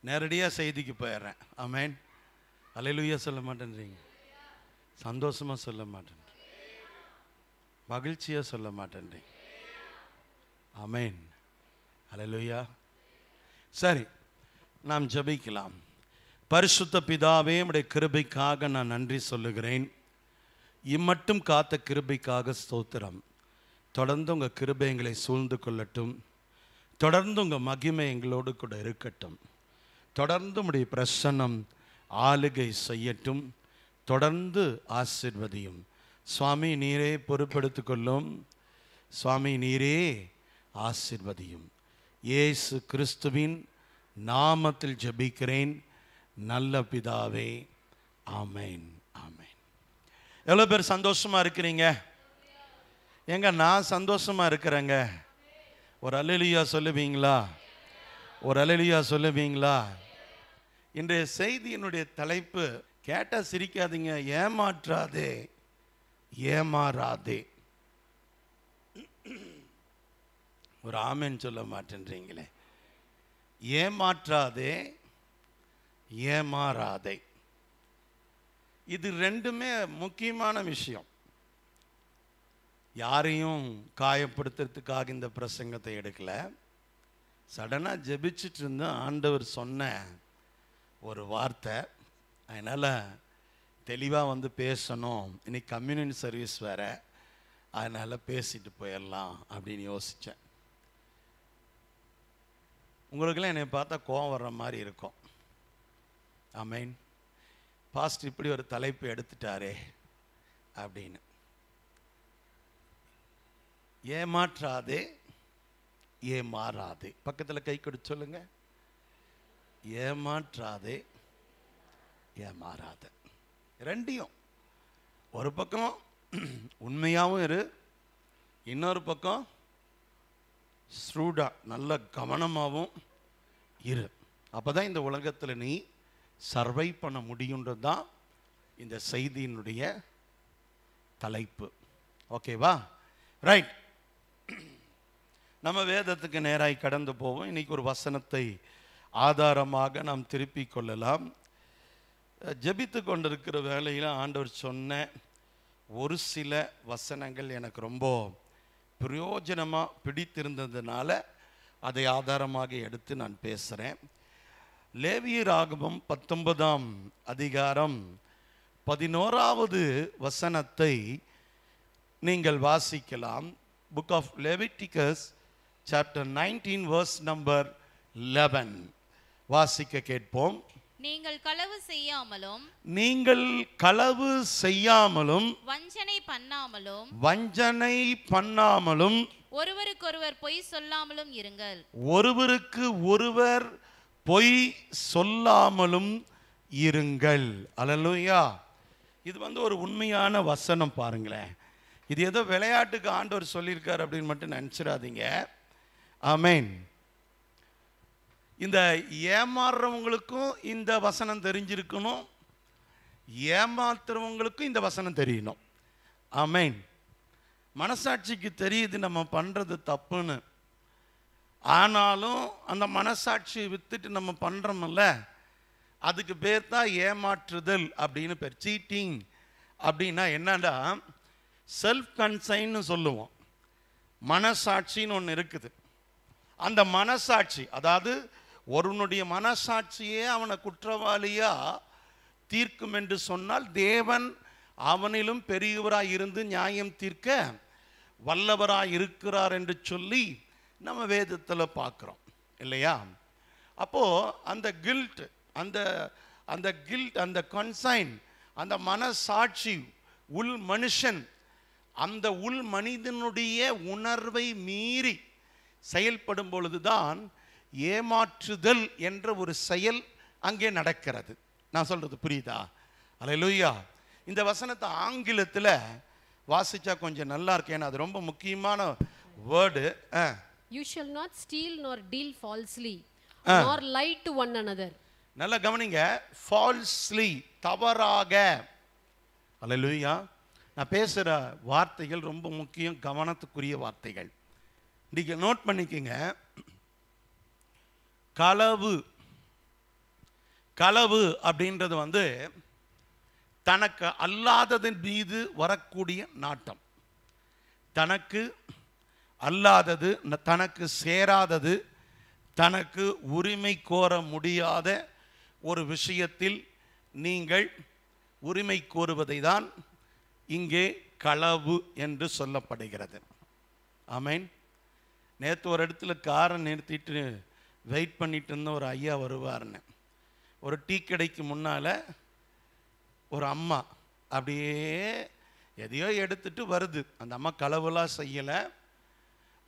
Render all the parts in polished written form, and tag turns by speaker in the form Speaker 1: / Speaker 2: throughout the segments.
Speaker 1: நேரடியாக செய்திக்கு போயிடுறேன். ஆமேன். அல்லேலூயா சொல்ல மாட்டேன்றீங்க, சந்தோஷமாக சொல்ல மாட்டேன், மகிழ்ச்சியாக சொல்ல மாட்டேன்றீங்க. ஆமேன். அல்லேலூயா. சரி, நாம் ஜெபிக்கலாம். பரிசுத்த பிதாவே, உம்முடைய கிருபைக்காக நான் நன்றி சொல்லுகிறேன். இம்மட்டும் காத்த கிருபைக்காக ஸ்தோத்திரம். தொடர்ந்து உங்கள் கிருபை எங்களை சூழ்ந்து கொள்ளட்டும். தொடர்ந்து உங்கள் மகிமை எங்களோடு கூட இருக்கட்டும். தொடர்ந்து உம்முடைய பிரசன்னம் ஆளுகை செய்யட்டும். தொடர்ந்து ஆசீர்வதியும் சுவாமி. நீரே பொறுப்பெடுத்து கொள்ளும் சுவாமி. நீரே ஆசீர்வதியும். இயேசு கிறிஸ்துவின் நாமத்தில் ஜெபிக்கிறேன் நல்ல பிதாவே. ஆமேன். ஆமேன். எவ்வளோ பேர் சந்தோஷமாக இருக்கிறீங்க? ஏங்க நான் சந்தோஷமாக இருக்கிறேங்க. ஒரு அல்லேலூயா சொல்லுவீங்களா? ஒரு அல்லேலூயா சொல்லுவீங்களா? இன்றைய செய்தியினுடைய தலைப்பு, கேட்டால் சிரிக்காதீங்க, ஏமாற்றாதே ஏமாறாதே. ஒரு ஆமேன் சொல்ல மாட்டேன்றீங்களே. ஏமாற்றாதே ஏமாறாதே. இது ரெண்டுமே முக்கியமான விஷயம். யாரையும் காயப்படுத்துறதுக்காக இந்த பிரசங்கத்தை எடுக்கல. சடனாக ஜெபிச்சுட்டு இருந்த ஆண்டவர் சொன்ன ஒரு வார்த்தை, அதனால் தெளிவாக வந்து பேசணும். இன்னைக்கு கம்யூனிட்டி சர்வீஸ் வேறு, அதனால் பேசிட்டு போயிடலாம் அப்படின்னு யோசித்தேன். உங்களுக்கெல்லாம் என்னை பார்த்தா கோவம் வர்ற மாதிரி இருக்கும். ஆமேன். பாஸ்டர் இப்படி ஒரு தலைப்பு எடுத்துட்டாரே அப்படின்னு. ஏமாற்றாதே ஏமாறாதே. பக்கத்தில் கை கொடுத்து சொல்லுங்க, ஏமாற்றாதே ஏமாறாதே. ரெண்டையும், ஒரு பக்கம் உண்மையாகவும் இரு, இன்னொரு பக்கம் ஸ்ரூடா நல்ல கவனமாகவும் இரு. அப்போ தான் இந்த உலகத்தில் நீ சர்வை பண்ண முடியுன்றது தான் இந்த செய்தியினுடைய தலைப்பு. ஓகேவா? ரைட். நம்ம வேதத்துக்கு நேராய் கடந்து போவோம். இன்னைக்கு ஒரு வசனத்தை ஆதாரமாக நாம் திருப்பிக் கொள்ளலாம். ஜெபித்து கொண்டிருக்கிற வேளையில் ஆண்டவர் சொன்ன ஒரு சில வசனங்கள் எனக்கு ரொம்ப பிரயோஜனமாக பிடித்திருந்ததுனால அதை ஆதாரமாக எடுத்து நான் பேசுகிறேன். லேவியராகமம் 19ஆம் அதிகாரம் 11வது வசனத்தை நீங்கள் வாசிக்கலாம். Book of Leviticus chapter 19 verse number 11 வாசிக்க கேட்போம்.
Speaker 2: நீங்கள் களவு செய்யாமலும்,
Speaker 1: நீங்கள் களவு செய்யாமலும், வஞ்சனை பண்ணாமலும்,
Speaker 2: ஒருவருக்கொருவர் பொய் சொல்லாமலும் இருங்கள்.
Speaker 1: ஒருவருக்கு ஒருவர் பொய் சொல்லாமலும் இருங்கள். அல்லேலூயா. இது வந்து ஒரு உண்மையான வசனம். பாருங்களேன், இது ஏதோ விளையாட்டுக்கு ஆண்டவர் சொல்லியிருக்கார் அப்படின்னு மட்டும் நினச்சிடாதீங்க. ஆமேன். இந்த ஏமாறுறவங்களுக்கும் இந்த வசனம் தெரிஞ்சிருக்கணும், ஏமாத்துறவங்களுக்கும் இந்த வசனம் தெரியணும். ஆமேன். மனசாட்சிக்கு தெரியுது நம்ம பண்ணுறது தப்புன்னு. ஆனாலும் அந்த மனசாட்சியை வித்துட்டு நம்ம பண்ணுறோம்ல, அதுக்கு பேர் தான் ஏமாற்றுதல் அப்படின்னு பேர். சீட்டிங் அப்படின்னா என்னன்னா, செல்ஃப் கன்சைன்னு சொல்லுவோம். மனசாட்சின்னு ஒன்று இருக்குது. அந்த மனசாட்சி, அதாவது ஒருவனுடைய மனசாட்சியே அவனை குற்றவாளியா தீர்க்கும் என்று சொன்னால், தேவன் அவனிலும் பெரியவராய் இருந்து நியாயம் தீர்க்க வல்லவராய் இருக்கிறார் என்று சொல்லி நம்ம வேதத்தில் பார்க்குறோம் இல்லையா? அப்போது அந்த கில்ட், அந்த கில்ட், அந்த கன்சைன், அந்த மனசாட்சி, உள் மனுஷன், அந்த உள் மனிதனுடைய உணர்வை மீறி செயல்படும் பொழுதுதான் ஏமாற்றுதல் என்ற ஒரு செயல் அங்கே நடக்கிறது. நான் சொல்றது புரியுதா? அல்லேலூயா. இந்த வசனத்தை ஆங்கிலத்தில் வாசிச்சா கொஞ்சம் நல்லா இருக்கு. ஏன்னா அது ரொம்ப முக்கியமான word.
Speaker 3: You shall not steal nor deal falsely nor lie to one another.
Speaker 1: நல்லா கவனிங்க. falsely, தவறாக. அல்லேலூயா. நான் பேசுகிற வார்த்தைகள் ரொம்ப முக்கியம், கவனத்துக்குரிய வார்த்தைகள். நீங்கள் நோட் பண்ணிக்கங்க. களவு, களவு அப்படின்றது வந்து தனக்கு அல்லாததன் மீது வரக்கூடிய நாட்டம். தனக்கு அல்லாதது, தனக்கு சேராதது, தனக்கு உரிமை கோர முடியாத ஒரு விஷயத்தில் நீங்கள் உரிமை கோருவதை தான் இங்கே களவு என்று சொல்லப்படுகிறது. ஆமென். நேற்று ஒரு இடத்துல காரை நிறுத்திட்டு வெயிட் பண்ணிட்டு இருந்த ஒரு ஐயா வருவார்னு, ஒரு டீ கடைக்கு முன்னால் ஒரு அம்மா அப்படியே எதையோ எடுத்துட்டு வருது. அந்த அம்மா களவுலாம் செய்யலை.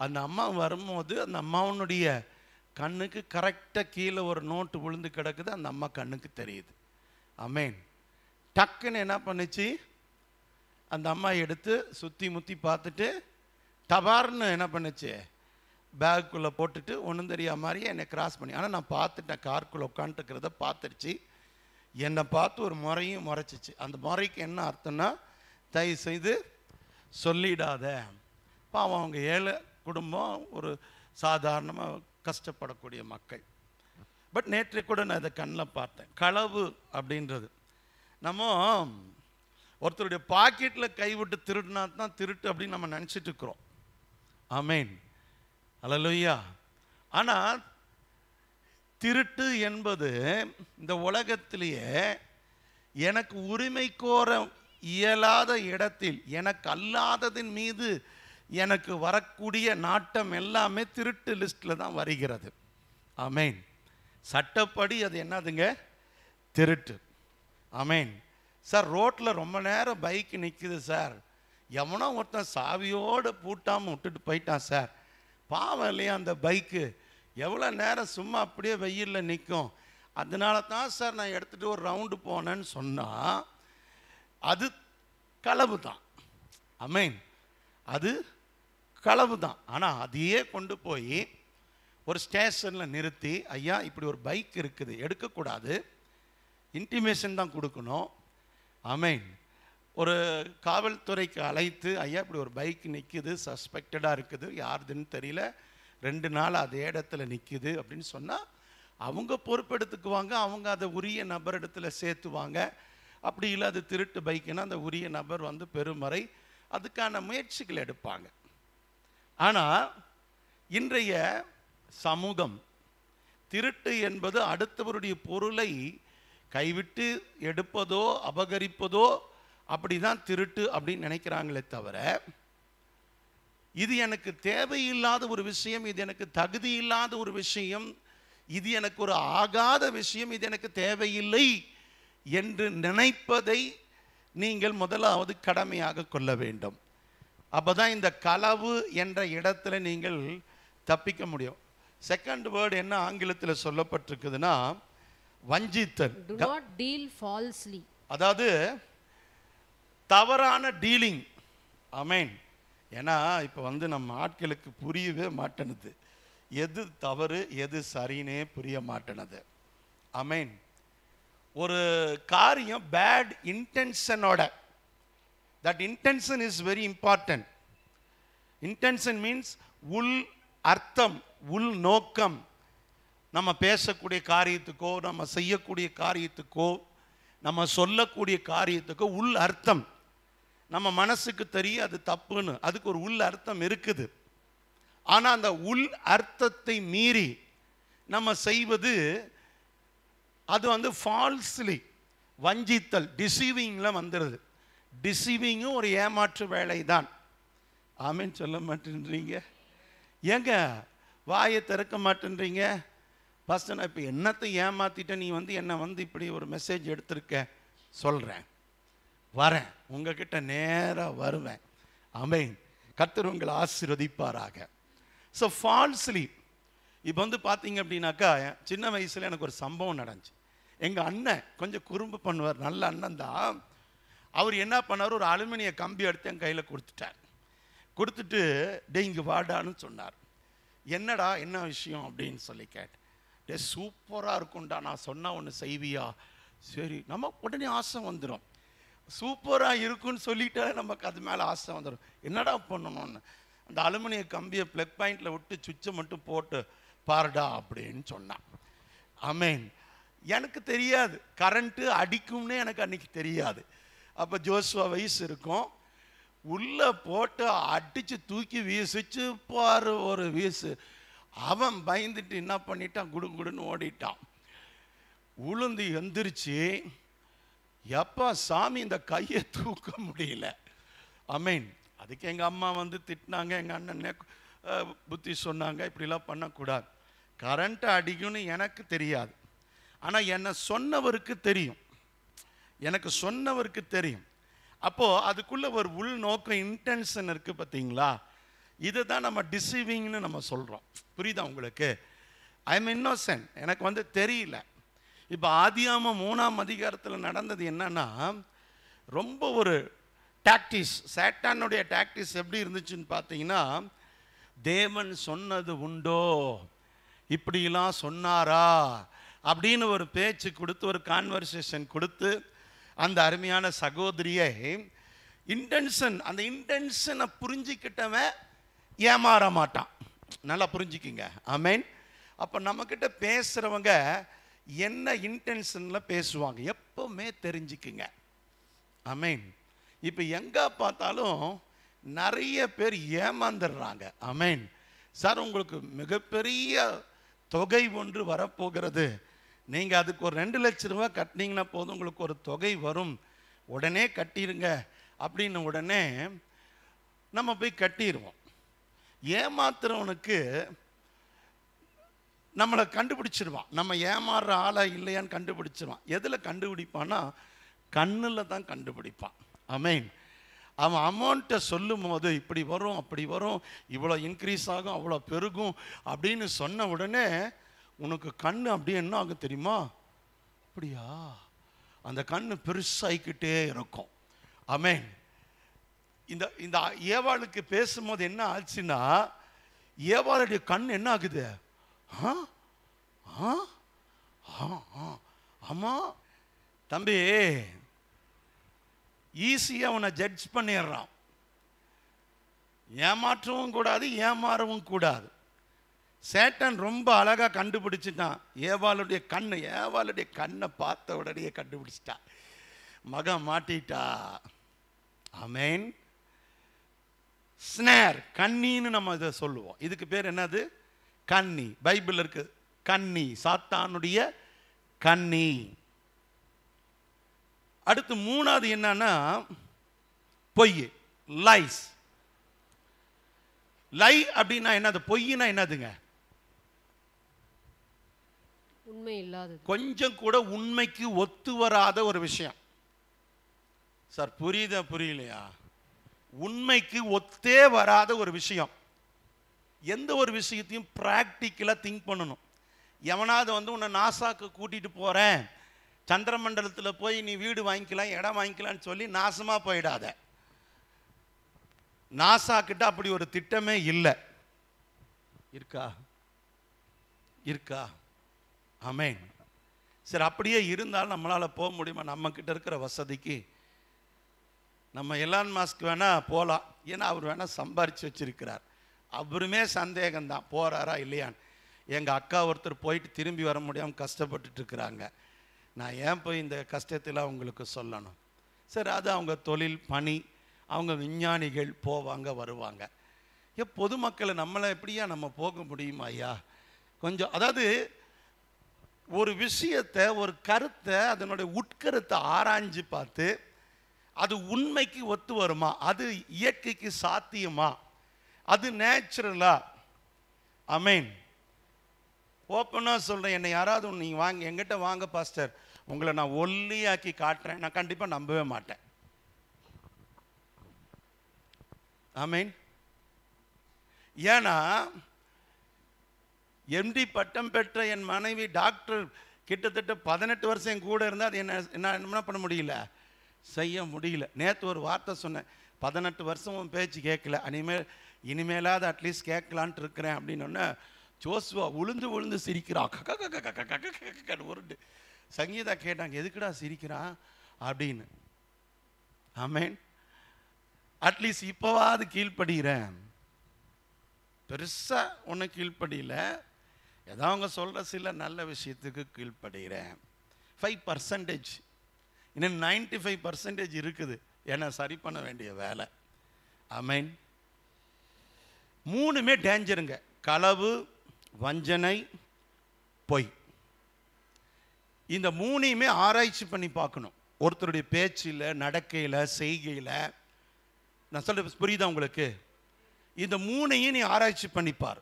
Speaker 1: அந்த அம்மா வரும்போது அந்த அம்மாவனுடைய கண்ணுக்கு கரெக்டாக கீழே ஒரு நோட்டு விழுந்து கிடக்குது. அந்த அம்மா கண்ணுக்கு தெரியுது. ஆமென். டக்குன்னு என்ன பண்ணுச்சு, அந்த அம்மா எடுத்து சுற்றி முற்றி பார்த்துட்டு டபார்னு என்ன பண்ணுச்சு, பேக்குள்ளே போட்டுட்டு ஒன்றும் தெரியாத மாதிரியே என்னை கிராஸ் பண்ணி, ஆனால் நான் பார்த்துட்டேன், காருக்குள்ளே உட்காந்துருக்கிறத பார்த்துருச்சு. என்னை பார்த்து ஒரு முறையும் முறைச்சிச்சு. அந்த முறைக்கு என்ன அர்த்தம்னா, தயவு செய்து சொல்லிடாத. பாவம், அவங்க ஏழை குடும்பம், ஒரு சாதாரணமாக கஷ்டப்படக்கூடிய மக்கள். பட் நேற்று கூட நான் இதை கண்ணில் பார்த்தேன். களவு அப்படின்றது நம்ம ஒருத்தருடைய பாக்கெட்டில் கைவிட்டு திருடினா தான் திருட்டு அப்படின்னு நம்ம நினச்சிட்டு இருக்கிறோம். ஆமென், அல்லேலூயா. ஆனால் திருட்டு என்பது இந்த உலகத்திலேயே எனக்கு உரிமை கோர இயலாத இடத்தில் எனக்கு அல்லாததின் மீது எனக்கு வரக்கூடிய நாட்டம் எல்லாமே திருட்டு லிஸ்டில் தான் வருகிறது. ஆமென். சட்டப்படி அது என்னதுங்க, திருட்டு. ஆமென். சார், ரோட்டில் ரொம்ப நேரம் பைக் நிற்குது சார், எவனோ ஒருத்தன் சாவியோடு பூட்டாமல் விட்டுட்டு போயிட்டான் சார். பாவம் இல்லையா அந்த பைக்கு, எவ்வளோ நேரம் சும்மா அப்படியே வெயிலில் நிற்கும். அதனால தான் சார் நான் எடுத்துகிட்டு ஒரு ரவுண்டு போனேன்னு சொன்னால் அது களவு தான். ஆமென், அது களவு தான். ஆனால் அதையே கொண்டு போய் ஒரு ஸ்டேஷனில் நிறுத்தி, ஐயா இப்படி ஒரு பைக் இருக்குது, எடுக்கக்கூடாது, இன்டிமேஷன் தான் கொடுக்கணும். ஆமென். ஒரு காவல்துறைக்கு அழைத்து, ஐயா இப்படி ஒரு பைக் நிற்குது, சஸ்பெக்டடாக இருக்குது, யாருதுன்னு தெரியல, 2 நாள் அதே இடத்துல நிற்குது அப்படின்னு சொன்னால் அவங்க பொறுப்பெடுத்துக்குவாங்க. அவங்க அதை உரிய நபரிடத்துல சேர்த்துவாங்க. அப்படி இல்லை அது திருட்டு பைக்குன்னா அந்த உரிய நபர் வந்து பெருமறை அதுக்கான முயற்சிகள் எடுப்பாங்க. ஆனால் இன்றைய சமூகம் திருட்டு என்பது அடுத்தவருடைய பொருளை கைவிட்டு எடுப்பதோ அபகரிப்பதோ அப்படிதான் திருட்டு அப்படின்னு நினைக்கிறாங்களே தவிர, இது எனக்கு தேவையில்லாத ஒரு விஷயம், இது எனக்கு தகுதி இல்லாத ஒரு விஷயம், இது எனக்கு ஒரு ஆகாத விஷயம், இது எனக்கு தேவையில்லை என்று நினைப்பதை நீங்கள் முதலாவது கடமையாக கொள்ள வேண்டும். அப்போதான் இந்த களவு என்ற இடத்துல நீங்கள் தப்பிக்க முடியும். செகண்ட் வேர்டு என்ன ஆங்கிலத்தில் சொல்லப்பட்டிருக்குதுன்னா வஞ்சித்தல்.
Speaker 3: Do not deal falsely.
Speaker 1: அதாவது தவறான டீலிங். ஆமென். ஏன்னா இப்போ வந்து நம்ம ஆட்களுக்கு புரியவே மாட்டேனுது, எது தவறு எது சரின்னே புரிய மாட்டேனது. ஆமென். ஒரு காரியம் பேட் இன்டென்ஷனோட, that intention is very important. Intention means உள் அர்த்தம், உள் நோக்கம். நம்ம பேசக்கூடிய காரியத்துக்கோ நம்ம செய்யக்கூடிய காரியத்துக்கோ நம்ம சொல்லக்கூடிய காரியத்துக்கோ உள் அர்த்தம் நம்ம மனசுக்கு தெரியும் அது தப்புன்னு, அதுக்கு ஒரு உள் அர்த்தம் இருக்குது. ஆனால் அந்த உள் அர்த்தத்தை மீறி நம்ம செய்வது அது வந்து ஃபால்ஸ்லி, வஞ்சித்தல், டிசீவிங்கில் வந்துடுது. டிசீவிங்கும் ஒரு ஏமாற்று வேலை தான். ஆமென் சொல்ல மாட்டேன்றீங்க? ஏங்க வாயை திறக்க மாட்டேன்றீங்க? ஃபஸ்ட்டு நான் இப்போ என்னத்தை ஏமாற்றிட்டேன், நீ வந்து என்னை வந்து இப்படி ஒரு மெசேஜ் எடுத்திருக்க, சொல்கிறேன், வரேன், உங்ககிட்ட நேராக வருவேன். ஆமென். கர்த்தர் உங்களை ஆசீர்வதிப்பாராக. ஸோ ஃபால்ஸ்லி இப்போ வந்து பார்த்தீங்க அப்படின்னாக்கா, சின்ன வயசில் எனக்கு ஒரு சம்பவம் நடந்துச்சு. எங்கள் அண்ணன் கொஞ்சம் குறும்பு பண்ணுவார், நல்ல அண்ணன் தான். அவர் என்ன பண்ணார், ஒரு அலுமினிய கம்பி எடுத்து என் கையில் கொடுத்துட்டார். கொடுத்துட்டு டே இங்கே வாடான்னு சொன்னார். என்னடா என்ன விஷயம் அப்படின்னு சொல்லி கேட்டேன். டே சூப்பராக இருக்கும்டா, நான் சொன்னால் ஒன்று செய்வியா? சரி, நம்ம உடனே ஆசை வந்துடும். சூப்பராக இருக்குன்னு சொல்லிட்டாலே நமக்கு அது மேலே ஆசை வந்துடும். என்னடா பண்ணணும்னு அந்த அலுமினிய கம்பியை ப்ளக் பாயிண்டில் விட்டு சுவிட்சை மட்டும் போட்டு பாருடா அப்படின்னு சொன்னான். ஆமென். எனக்கு தெரியாது, கரண்ட்டு அடிக்கும்னே எனக்கு அன்னைக்கு தெரியாது. அப்போ ஜோசுவா வயசு இருக்கும். உள்ளே போட்டு அடித்து தூக்கி வீசிச்சு பாரு ஒரு வீசு. அவன் பயந்துட்டு என்ன பண்ணிட்டான், குடுன்னு ஓடிட்டான். உளுந்து எந்திரிச்சு, எப்பா சாமி இந்த கையை தூக்க முடியல. அமீன். அதுக்கு எங்கள் அம்மா வந்து திட்டினாங்க, எங்கள் அண்ணனே புத்தி சொன்னாங்க, இப்படிலாம் பண்ணக்கூடாது. கரண்ட்டு அடிக்கும்னு எனக்கு தெரியாது, ஆனால் என்னை சொன்னவருக்கு தெரியும், எனக்கு சொன்னவருக்கு தெரியும். அப்போது அதுக்குள்ளே ஒரு உள் நோக்கம், இன்டென்ஷன் இருக்குது பார்த்தீங்களா? இதை தான் நம்ம டிசீவிங்னு நம்ம சொல்கிறோம். புரியுதா உங்களுக்கு? ஐ எம் இன்னோசென்ட், எனக்கு வந்து தெரியல. இப்போ ஆதியாகமம் 3ஆம் அதிகாரத்தில் நடந்தது என்னன்னா, ரொம்ப ஒரு டாக்டிஸ், சேட்டானுடைய டாக்டிஸ் எப்படி இருந்துச்சுன்னு பார்த்தீங்கன்னா, தேவன் சொன்னது உண்டோ, இப்படிலாம் சொன்னாரா அப்படின்னு ஒரு பேச்சு கொடுத்து, ஒரு கான்வர்சேஷன் கொடுத்து, அந்த அருமையான சகோதரியை இன்டென்ஷன், அந்த இன்டென்ஷனை புரிஞ்சிக்கிட்டவன் ஏமாற மாட்டான். நல்லா புரிஞ்சுக்கிங்க. ஆமேன். அப்போ நம்மக்கிட்ட பேசுகிறவங்க என்ன இன்டென்ஷனில் பேசுவாங்க எப்போவுமே தெரிஞ்சுக்குங்க. ஆமேன். இப்போ எங்கே பார்த்தாலும் நிறைய பேர் ஏமாந்துடுறாங்க. ஆமேன். சார், உங்களுக்கு மிகப்பெரிய தொகை ஒன்று வரப்போகிறது, நீங்கள் அதுக்கு ஒரு 2 லட்ச ரூபா கட்டினீங்கன்னா போதும், உங்களுக்கு ஒரு தொகை வரும், உடனே கட்டிடுங்க அப்படின்னு உடனே நம்ம போய் கட்டிடுவோம். ஏமாத்துறவனுக்கு நம்மளை கண்டுபிடிச்சிருவான், நம்ம ஏமாறுற ஆளா இல்லையான்னு கண்டுபிடிச்சிருவான். எதில் கண்டுபிடிப்பான்னா, கண்ணில் தான் கண்டுபிடிப்பான். ஆமேன். அவன் அமௌண்ட்டை சொல்லும் போது இப்படி வரும், அப்படி வரும், இவ்வளோ இன்க்ரீஸ் ஆகும், அவ்வளோ பெருகும் அப்படின்னு சொன்ன உடனே உனக்கு கண் அப்படியே என்ன ஆகும் தெரியுமா? அப்படியா, அந்த கண் பெருசாகிக்கிட்டே இருக்கும். ஆமேன். இந்த ஏவாளுக்கு பேசும்போது என்ன ஆச்சுன்னா, ஏவாளுடைய கண் என்ன ஆகுது? ஆமா தம்பி, ஈஸியாக அவனை ஜட்ஜ் பண்ணிடுறான். ஏமாற்றவும் கூடாது, ஏமாறவும் கூடாது. சேட்டன் ரொம்ப அழகாக கண்டுபிடிச்சிட்டான் ஏவாளுடைய கண்ணை பார்த்த உடனே கண்டுபிடிச்சிட்டா, மகன் மாட்டிட்டா. ஆமேன். ஸ்னேர், கண்ணின்னு நம்ம இதை சொல்லுவோம். இதுக்கு பேர் என்னது? கண்ணி. பைபிள் இருக்கு கண்ணி, சாத்தானுடைய கண்ணி. அடுத்து 3வது என்னன்னா பொய், லைஸ். லை அப்படின்னா என்னது? பொய்னா என்னதுங்க?
Speaker 3: உண்மை இல்லாதது,
Speaker 1: கொஞ்சம் கூட உண்மைக்கு ஒத்து வராத ஒரு விஷயம். சார் புரியுதா புரியலையா? உண்மைக்கு ஒத்தே வராத ஒரு விஷயம். எந்த ஒரு விஷயத்தையும் ப்ராக்டிக்கலாக திங்க் பண்ணணும். எவனாவது வந்து உன்னை நாசாக்கு கூட்டிகிட்டு போகிறேன், சந்திரமண்டலத்தில் போய் நீ வீடு வாங்கிக்கலாம், இடம் வாங்கிக்கலான்னு சொல்லி நாசமாக போயிடாத. நாசா கிட்ட அப்படி ஒரு திட்டமே இல்லை. இருக்கா? ஆமேன். சரி, அப்படியே இருந்தாலும் நம்மளால் போக முடியுமா? நம்மக்கிட்ட இருக்கிற வசதிக்கு நம்ம எலான் மாஸ்க் வேணால் போகலாம், ஏன்னா அவர் வேணால் சம்பாரித்து வச்சிருக்கிறார். அவருமே சந்தேகம்தான் போகிறாரா இல்லையான்னு. எங்கள் அக்கா ஒருத்தர் போயிட்டு திரும்பி வர முடியாமல் கஷ்டப்பட்டுட்டு இருக்கிறாங்க. நான் ஏன் போய் இந்த கஷ்டத்தில் அவங்களுக்கு சொல்லணும்? சரி, அது அவங்க தொழில் பணி, அவங்க விஞ்ஞானிகள் போவாங்க வருவாங்க. பொதுமக்களை நம்மளை எப்படியா நம்ம போக முடியுமா ஐயா? கொஞ்சம், அதாவது ஒரு விஷயத்தை, ஒரு கருத்தை, அதனுடைய உட்கருத்தை ஆராய்ஞ்சு பார்த்து அது உண்மைக்கு ஒத்து வருமா, அது இயற்கைக்கு சாத்தியமா, அது நேச்சுரலா? ஆமேன். ஓப்பனாக சொல்கிறேன், என்னை யாராவது நீங்கள் வாங்க, எங்கிட்ட வாங்க பாஸ்டர், உங்களை நான் ஒல்லியாக்கி காட்டுறேன், நான் கண்டிப்பாக நம்பவே மாட்டேன். ஆமேன். ஏன்னா எம்டி பட்டம் பெற்ற என் மனைவி டாக்டர் கிட்டத்தட்ட 18 வருஷம் என் கூட இருந்தால் அது என்ன பண்ண முடியல, செய்ய முடியல. நேற்று ஒரு வார்த்தை சொன்னேன், 18 வருஷமும் பேச்சு கேட்கல, இனிமேலாவது அட்லீஸ்ட் கேட்கலான்ட்டு இருக்கிறேன் அப்படின்னு. ஜோசுவா உளுந்து சிரிக்கிறான், உருண்டு. சங்கீதா கேட்டாங்க, எதுக்குடா சிரிக்கிறான் அப்படின்னு. ஆமேன். அட்லீஸ்ட் இப்போவாது கீழ்ப்படுகிறேன். பெருசாக ஒன்றும் கீழ்ப்படியில், ஏதோ அவங்க சொல்கிற சில நல்ல விஷயத்துக்கு கீழ்ப்படுகிறேன். 5%, இன்னும் 95% இருக்குது. ஏன்னா சரி பண்ண வேண்டிய வேலை. ஆமென். மூணுமே டேஞ்சருங்க. களவு, வஞ்சனை, பொய். இந்த மூணையுமே ஆராய்ச்சி பண்ணி பார்க்கணும். ஒருத்தருடைய பேச்சில், நடக்கையில், செய்கையில். நான் சொல்ல புரியுதா உங்களுக்கு? இந்த மூணையும் நீ ஆராய்ச்சி பண்ணிப்பார்.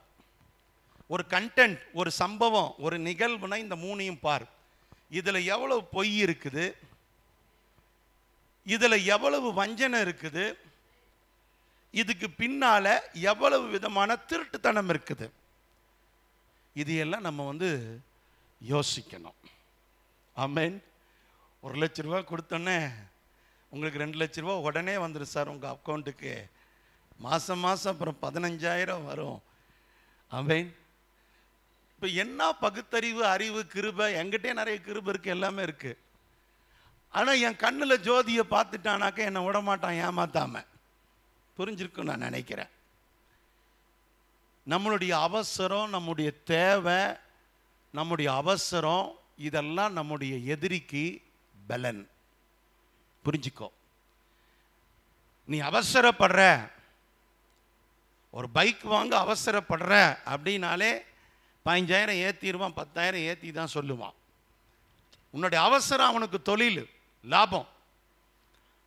Speaker 1: ஒரு கண்டென்ட், ஒரு சம்பவம், ஒரு நிகழ்வுனா இந்த மூணையும் பார். இதில் எவ்வளவு பொய் இருக்குது, இதில் எவ்வளவு வஞ்சனை இருக்குது, இதுக்கு பின்னால எவ்வளவு விதமான திருட்டுத்தனம் இருக்குது. இது எல்லாம் நம்ம யோசிக்கணும். ஆமென். 1 லட்ச ரூபா கொடுத்தோன்னே உங்களுக்கு 2 லட்ச ரூபா உடனே வந்துடும் சார் உங்கள் அக்கௌண்ட்டுக்கு. மாதம் அப்புறம் 15,000 வரும். ஆமென். இப்போ என்ன பகுத்தறிவு, அறிவு, கிருபை, என்கிட்டே நிறைய கிருபை இருக்குது, எல்லாமே இருக்குது. ஆனால் என் கண்ணில் ஜோதியை பார்த்துட்டானாக்க என்னை விடமாட்டான் ஏமாத்தாம. புரிஞ்சிருக்கும் நான் நினைக்கிறேன். நம்மளுடைய அவசரம், நம்முடைய தேவை, நம்முடைய அவசரம், இதெல்லாம் நம்முடைய எதிரிக்கு பலன். புரிஞ்சுக்கோ. நீ அவசரப்படுற, ஒரு பைக் வாங்க அவசரப்படுற அப்படின்னாலே 15,000 ஏற்றிடுவான், 10,000 ஏற்றி தான் சொல்லுவான். உன்னுடைய அவசரம் அவனுக்கு தொழில், லாபம்.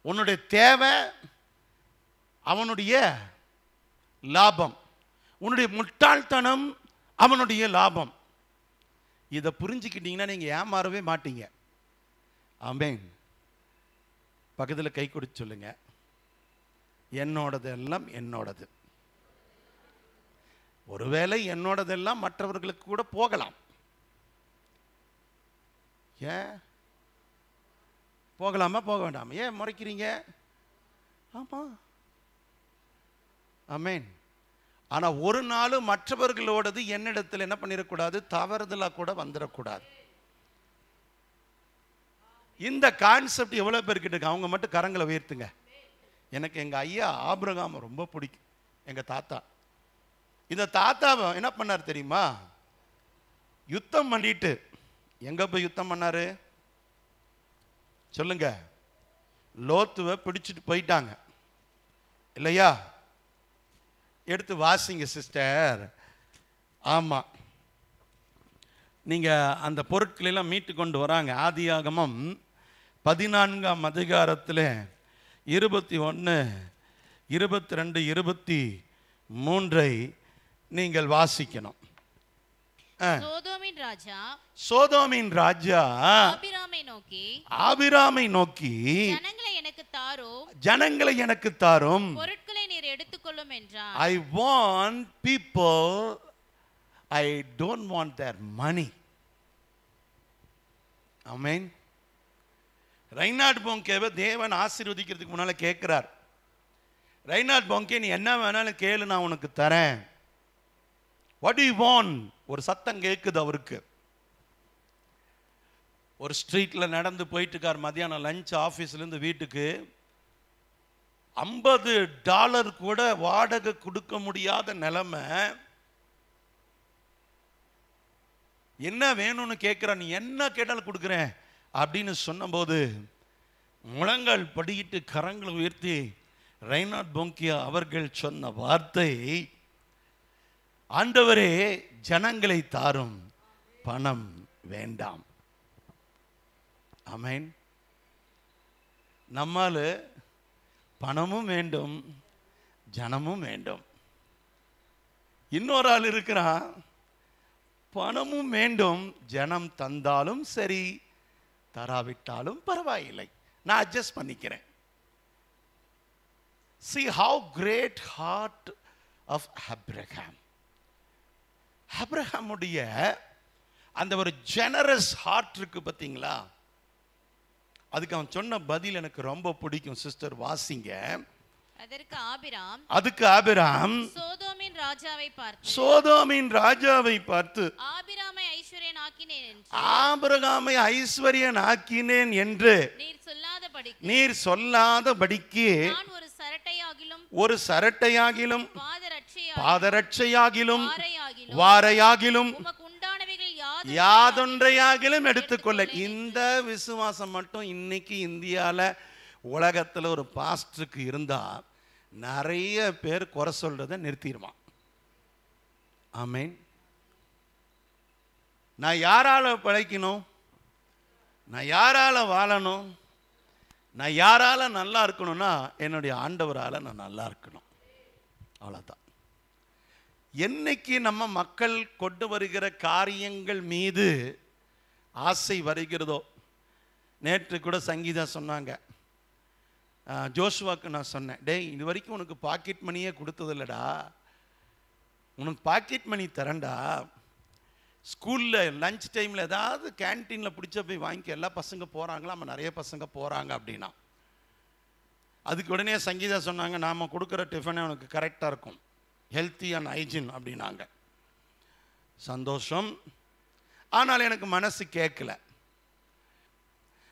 Speaker 1: உன்னுடைய தேவை அவனுடைய லாபம். உன்னுடைய முட்டாள்தனம் அவனுடைய லாபம். இதை புரிஞ்சுக்கிட்டீங்கன்னா நீங்கள் ஏமாறவே மாட்டீங்க. ஆமென். பக்கத்தில் கை கொடுத்து சொல்லுங்க, என்னோடதெல்லாம் என்னோடது. ஒருவேளை என்னோடதெல்லாம் மற்றவர்களுக்கு கூட போகலாம். ஏன் போகலாமா, போக வேண்டாமா? ஏன் முறைக்கிறீங்க? ஆமாம். ஆமென். ஆனால் ஒரு நாள் மற்றவர்களோடது என்னிடத்தில் என்ன பண்ணிடக்கூடாது, தவறுதலாக கூட வந்துடக்கூடாது. இந்த கான்செப்ட் எவ்வளோ பேர்கிட்ட இருக்கு? அவங்க மட்டும் கரங்களை உயர்த்துங்க. எனக்கு எங்கள் ஐயா ஆபிரகாம் ரொம்ப பிடிக்கும், எங்கள் தாத்தா. இந்த தாத்தாவை என்ன பண்ணார் தெரியுமா? யுத்தம் பண்ணிட்டு, எங்கே போய் யுத்தம் பண்ணாரு சொல்லுங்க? லோத்துவை பிடிச்சிட்டு போயிட்டாங்க இல்லையா? எடுத்து வாசிங்க சிஸ்டர். ஆமாம், நீங்கள் அந்த பொருட்களெல்லாம் மீட்டு கொண்டு வராங்க. ஆதியாகமம் 14ஆம் அதிகாரத்தில் 21, 22, 23 நீங்கள் வாசிக்கணும். சோதோமின் ராஜா ஆபிராமை நோக்கி ஜனங்களை எனக்கு தாரும்,
Speaker 2: பொருட்களை நீர் எடுத்துக்கொள்ளும் என்றார்.
Speaker 1: I want people, I don't want their money. ஆமென். ரைனார்ட் போங்கேவை தேவன் ஆசீர்வதிக்கிறதுக்கு முன்னால கேட்கிறார், ரைனார்ட் போங்கே நீ என்ன வேணாலும் கேளு, நான் உனக்கு தரேன். What do you want? ஒரு சத்தம் கேட்குது அவருக்கு. ஒரு ஸ்ட்ரீட்டில் நடந்து போயிட்டு இருக்கார். மதியானம் லஞ்ச் ஆஃபீஸ்லேருந்து வீட்டுக்கு $50 கூட வாடகை கொடுக்க முடியாத நிலைமை. என்ன வேணும்னு கேட்குற, நீ என்ன கேட்டாலும் கொடுக்குறேன் அப்படின்னு சொன்னபோது முழங்கால் படியிட்டு கரங்களை உயர்த்தி ரைனார்ட் போங்கியா அவர்கள் சொன்ன வார்த்தை, ஆண்டவரே ஜனங்களை தாரும், பணம் வேண்டாம். ஆமென். நம்மால பணமும் வேண்டும், ஜனமும் வேண்டும். இன்னொரு ஆள் இருக்கிறான், பணமும் வேண்டும், ஜனம் தந்தாலும் சரி தராவிட்டாலும் பரவாயில்லை, நான் அட்ஜஸ்ட் பண்ணிக்கிறேன். See how great heart of Abraham. அப்ரஹாமுடைய அந்த ஒரு ஜெனரஸ் ஹார்ட் இருக்கு பார்த்தீங்களா? அதுக்கு அவன் சொன்ன பதில் எனக்கு ரொம்ப பிடிக்கும். சிஸ்டர் வாசிங்க. அதுக்கு ஆபிராம் சோதோமின் ராஜாவை பார்த்து ஆபிரகாமை ஐஸ்வரியனாக்கினேன் என்று நீர் சொல்லாதபடிக்கு ஒரு சரட்டையாகிலும் பாதரட்சையாகிலும் வாரையாகிலும் யாதொன்றையாகிலும் எடுத்துக்கொள்ள. இந்த விசுவாசம் மட்டும் இன்னைக்கு இந்தியாவில் உலகத்தில் ஒரு பாஸ்டருக்கு இருந்தா நிறைய பேர் குறை சொல்றதை நிறுத்திடுவான். ஆமேன். நான் யாரால பிழைக்கணும், நான் யாரால வாழணும், நான் யாரால நல்லா இருக்கணும்னா என்னுடைய ஆண்டவரால் நான் நல்லா இருக்கணும். அவ்வளோதான். என்னைக்கு நம்ம மக்கள் கொண்டு வருகிற காரியங்கள் மீது ஆசை வருகிறதோ, நேற்று கூட சங்கீதா சொன்னாங்க, ஜோஷுவாக்கு நான் சொன்னேன், டேய் இது வரைக்கும் உனக்கு பாக்கெட் மணியே கொடுத்ததில்லடா, உனக்கு பாக்கெட் மணி தரேன்டா, ஸ்கூலில் லஞ்ச் டைமில் ஏதாவது கேன்டீனில் பிடிச்ச போய் வாங்கிக்க, எல்லா பசங்க போகிறாங்களா, நம்ம நிறைய பசங்க போகிறாங்க அப்படின்னா. அதுக்கு உடனே சங்கீதா சொன்னாங்க, நாம் கொடுக்குற டிஃபனே உனக்கு கரெக்டாக இருக்கும், ஹெல்த்தி அண்ட் ஹைஜீன் அப்படின்னாங்க. சந்தோஷம். ஆனால் எனக்கு மனசு கேட்கல.